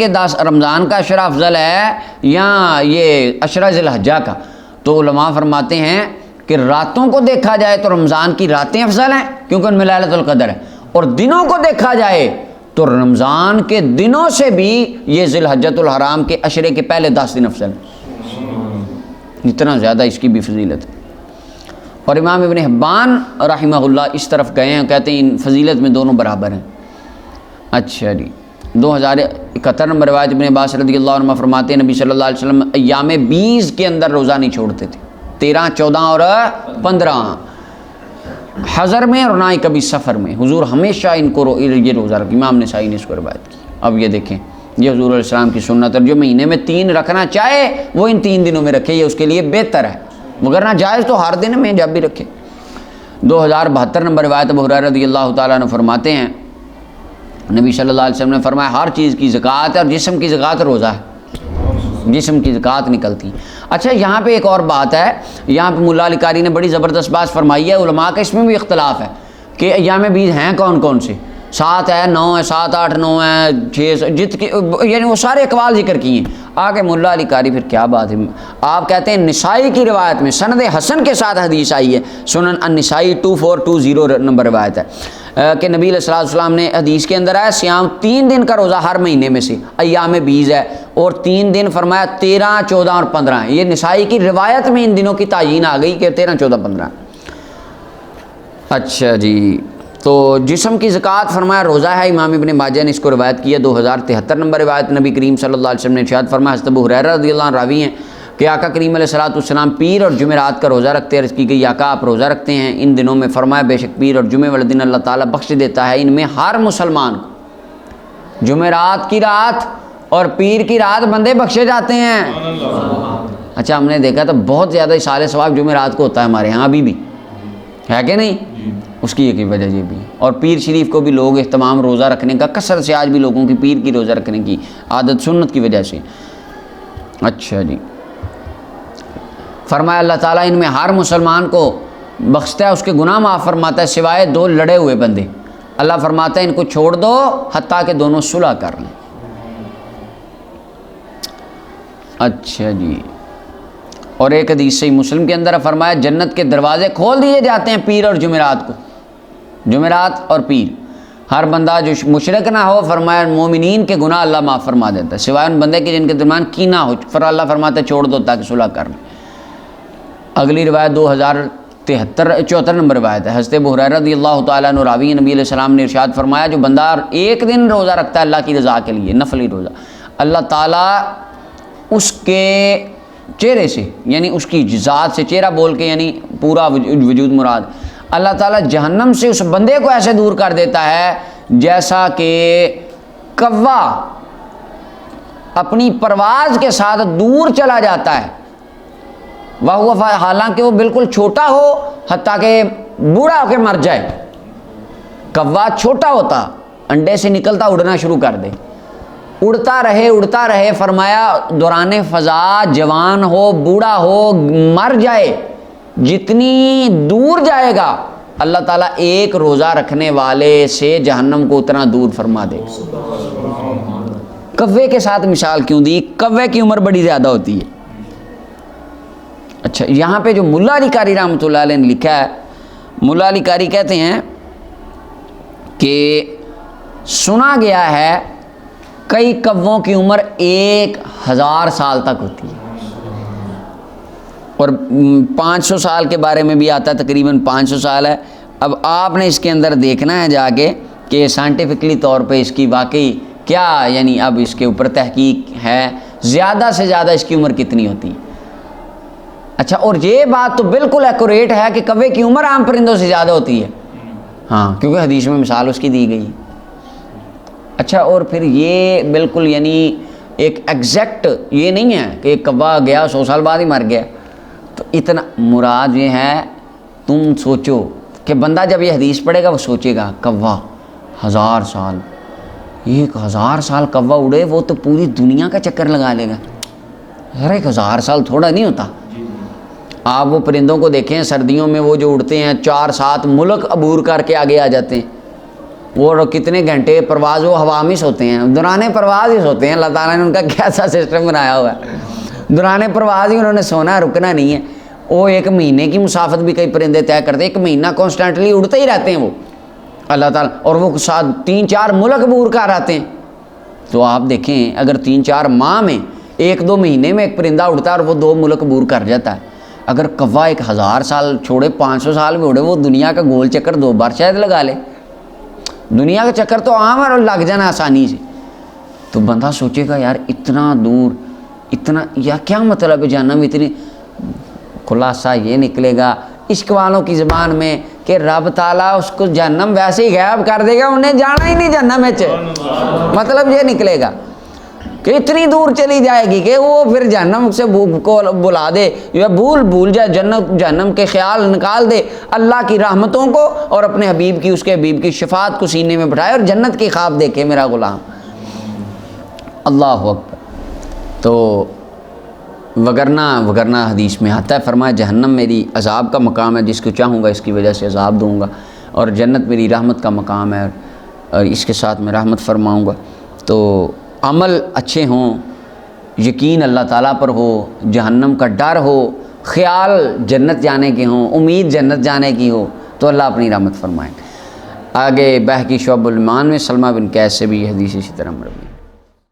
کا عشرہ افضل ہے یا یہ عشرہ ذی الحجہ کا، تو علماء فرماتے ہیں کہ راتوں کو دیکھا جائے تو رمضان کی راتیں افضل ہیں کیونکہ ان میں لیلۃ القدر ہے، اور دنوں کو دیکھا جائے تو رمضان کے دنوں سے بھی یہ ذی الحجۃ الحرام کے عشرے کے پہلے 10 دن افضل ہیں، اتنا زیادہ اس کی بھی فضیلت ہے۔ اور امام ابن حبان رحمہ اللہ اس طرف گئے ہیں، کہتے ہیں ان فضیلت میں دونوں برابر ہیں۔ اچھا جی 2071 نمبر روایت ابن عباس رضی اللہ عنہ فرماتے ہیں نبی صلی اللہ علیہ وسلم ایام 20 کے اندر روزہ نہیں چھوڑتے تھے، 13، 14 اور 15 حضر میں اور نہ ہی کبھی سفر میں، حضور ہمیشہ ان کو یہ روزہ رکھے، امام نسائی نے اس کو روایت کی۔ اب یہ دیکھیں یہ حضور علیہ السلام کی سنت ہے، جو مہینے میں 3 رکھنا چاہے وہ ان 3 دنوں میں رکھے، یہ اس کے لیے بہتر ہے، مگر نہ جائز تو ہر دن میں جب بھی رکھے۔ 2072 نمبر روایت ابو ہریرہ رضی اللہ تعالیٰ عنہ فرماتے ہیں نبی صلی اللہ علیہ وسلم نے فرمایا ہر چیز کی زکوٰۃ ہے اور جسم کی زکوٰۃ روزہ ہے، جسم کی زکوٰۃ نکلتی۔ اچھا یہاں پہ ایک اور بات ہے، یہاں پہ مولا علی قاری نے بڑی زبردست بات فرمائی ہے، علماء کا اس میں بھی اختلاف ہے کہ ایام 20 ہیں کون کون سے، 7 ہے، 9 ہے، 7، 8، 9 ہے، 6، یعنی وہ سارے اقوال ذکر کیے ہیں۔ آگے مولا علی قاری پھر کیا بات ہے، آپ کہتے ہیں نسائی کی روایت میں سند حسن کے ساتھ حدیث آئی ہے، سنن النسائی 2420 نمبر روایت ہے کہ نبی علیہ السلام نے حدیث کے اندر آیا سیام 3 دن کا روزہ ہر مہینے میں سے ایام 20 ہے، اور 3 دن فرمایا 13، 14 اور 15 ہیں۔ یہ نسائی کی روایت میں ان دنوں کی تعیین آ گئی کہ 13، 14، 15۔ اچھا جی تو جسم کی زکوٰۃ فرمایا روزہ ہے، امام ابن ماجہ نے اس کو روایت کی ہے۔ 2073 نمبر روایت نبی کریم صلی اللہ علیہ وسلم نے ارشاد فرمایا، حضرت ابو ہریرہ رضی اللہ عنہ راوی ہیں، کہ آقا کریم علیہ الصلوۃ والسلام پیر اور جمعرات کا روزہ رکھتے ہیں۔ عرض کی گئی آقا آپ روزہ رکھتے ہیں ان دنوں میں؟ فرمایا بے شک پیر اور جمعے والے دن اللہ تعالیٰ بخش دیتا ہے ان میں ہر مسلمان کو۔ جمعرات کی رات اور پیر کی رات بندے بخشے جاتے ہیں۔ اچھا ہم نے دیکھا تو بہت زیادہ اصال ثواب جمعرات کو ہوتا ہے ہمارے ہاں ابھی بھی، ہے کہ نہیں؟ اس کی ایک وجہ یہ بھی، اور پیر شریف کو بھی لوگ اہتمام روزہ رکھنے کا کثرت سے آج بھی لوگوں کی پیر کی روزہ رکھنے کی عادت سنت کی وجہ سے۔ اچھا جی، فرمایا اللہ تعالیٰ ان میں ہر مسلمان کو بخشتا ہے، اس کے گناہ معاف فرماتا ہے سوائے دو لڑے ہوئے بندے۔ اللہ فرماتا ہے ان کو چھوڑ دو حتیٰ کہ دونوں صلح کر لیں۔ اچھا جی، اور ایک حدیث صحیح مسلم کے اندر فرمایا جنت کے دروازے کھول دیے جاتے ہیں پیر اور جمعرات کو، جمعرات اور پیر۔ ہر بندہ جو مشرک نہ ہو، فرمایا مومنین کے گناہ اللہ معاف فرما دیتا ہے سوائے ان بندے کے جن کے درمیان کینہ ہو، اللہ فرماتا ہے چھوڑ دو تاکہ صلح کر لیں۔ اگلی روایت 2074 نمبر روایت ہے، حضرت ابو ہریرہ رضی اللہ تعالیٰ عنہ راوی نبی علیہ السلام نے ارشاد فرمایا جو بندہ ایک دن روزہ رکھتا ہے اللہ کی رضا کے لیے، نفلی روزہ، اللہ تعالیٰ اس کے چہرے سے یعنی اس کی ذات سے، چہرہ بول کے یعنی پورا وجود مراد، اللہ تعالیٰ جہنم سے اس بندے کو ایسے دور کر دیتا ہے جیسا کہ کوا اپنی پرواز کے ساتھ دور چلا جاتا ہے، حالانکہ وہ بالکل چھوٹا ہو حتیٰ کہ بوڑھا ہو کے مر جائے۔ کوا چھوٹا ہوتا، انڈے سے نکلتا اڑنا شروع کر دے، اڑتا رہے، فرمایا دوران فضا جوان ہو بوڑھا ہو مر جائے، جتنی دور جائے گا اللہ تعالیٰ ایک روزہ رکھنے والے سے جہنم کو اتنا دور فرما دے۔ کوے کے ساتھ مثال کیوں دی؟ کوے کی عمر بڑی زیادہ ہوتی ہے۔ اچھا یہاں پہ جو ملا علی قاری رحمۃ اللہ علیہ نے لکھا ہے، ملا علی قاری کہتے ہیں کہ سنا گیا ہے کئی کووں کی عمر 1000 سال تک ہوتی ہے، اور 500 سال کے بارے میں بھی آتا ہے، تقریباً 500 سال ہے۔ اب آپ نے اس کے اندر دیکھنا ہے جا کے کہ سائنٹیفکلی طور پہ اس کی واقعی کیا یعنی اب اس کے اوپر تحقیق ہے، زیادہ سے زیادہ اس کی عمر کتنی ہوتی ہے۔ اچھا اور یہ بات تو بالکل ایکوریٹ ہے کہ کوے کی عمر عام پرندوں سے زیادہ ہوتی ہے، ہاں کیونکہ حدیث میں مثال اس کی دی گئی۔ اچھا اور پھر یہ بالکل یعنی ایک ایگزیکٹ یہ نہیں ہے کہ ایک کوا گیا 100 سال بعد ہی مر گیا، تو اتنا مراد یہ ہے تم سوچو کہ بندہ جب یہ حدیث پڑھے گا وہ سوچے گا کوا 1000 سال، 1000 سال کوا اڑے وہ تو پوری دنیا کا چکر لگا لے گا۔ ذرا 1000 سال تھوڑا نہیں ہوتا۔ آپ وہ پرندوں کو دیکھیں سردیوں میں وہ جو اڑتے ہیں 4-7 ملک عبور کر کے آگے آ جاتے ہیں، وہ کتنے گھنٹے پرواز وہ ہوا میں سوتے ہیں، دوران پرواز ہی سوتے ہیں۔ اللہ تعالیٰ نے ان کا کیسا سسٹم بنایا ہوا ہے، دوران پرواز ہی انہوں نے سونا، رکنا نہیں ہے۔ وہ 1 مہینے کی مسافت بھی کئی پرندے طے کرتے ہیں، 1 مہینہ کانسٹنٹلی اڑتے ہی رہتے ہیں وہ اللہ تعالیٰ، اور وہ 3-4 ملک عبور کر آتے ہیں۔ تو آپ دیکھیں اگر 3-4 ماہ میں 1-2 مہینے میں ایک پرندہ اڑتا ہے اور وہ 2 ملک عبور کر جاتا ہے، اگر کوا 1000 سال چھوڑے 500 سال میں اڑے وہ دنیا کا گول چکر 2 بار شاید لگا لے۔ دنیا کا چکر تو عام ہے اور لگ جانا آسانی سے، تو بندہ سوچے گا یار اتنا دور، اتنا یا کیا مطلب ہے جہنم اتنی؟ خلاصہ یہ نکلے گا عشق والوں کی زبان میں کہ رب تعالیٰ اس کو جہنم ویسے ہی غائب کر دے گا، انہیں جانا ہی نہیں جہنم میں، مطلب یہ نکلے گا کہ اتنی دور چلی جائے گی کہ وہ پھر جہنم سے کو بلا دے یا بھول جائے، جہنم کے خیال نکال دے، اللہ کی رحمتوں کو اور اپنے حبیب کی، اس کے حبیب کی شفاعت کو سینے میں بٹھائے اور جنت کی خواب دیکھے میرا غلام۔ اللہ اکبر۔ تو وگرنہ حدیث میں آتا ہے، فرمایا جہنم میری عذاب کا مقام ہے، جس کو چاہوں گا اس کی وجہ سے عذاب دوں گا، اور جنت میری رحمت کا مقام ہے اور اس کے ساتھ میں رحمت فرماؤں گا۔ تو عمل اچھے ہوں، یقین اللہ تعالیٰ پر ہو، جہنم کا ڈر ہو، خیال جنت جانے کے ہوں، امید جنت جانے کی ہو، تو اللہ اپنی رحمت فرمائے۔ آگے بہقی شعب الایمان میں سلمہ بن قیس سے بھی حدیث اسی طرح مروی ہے۔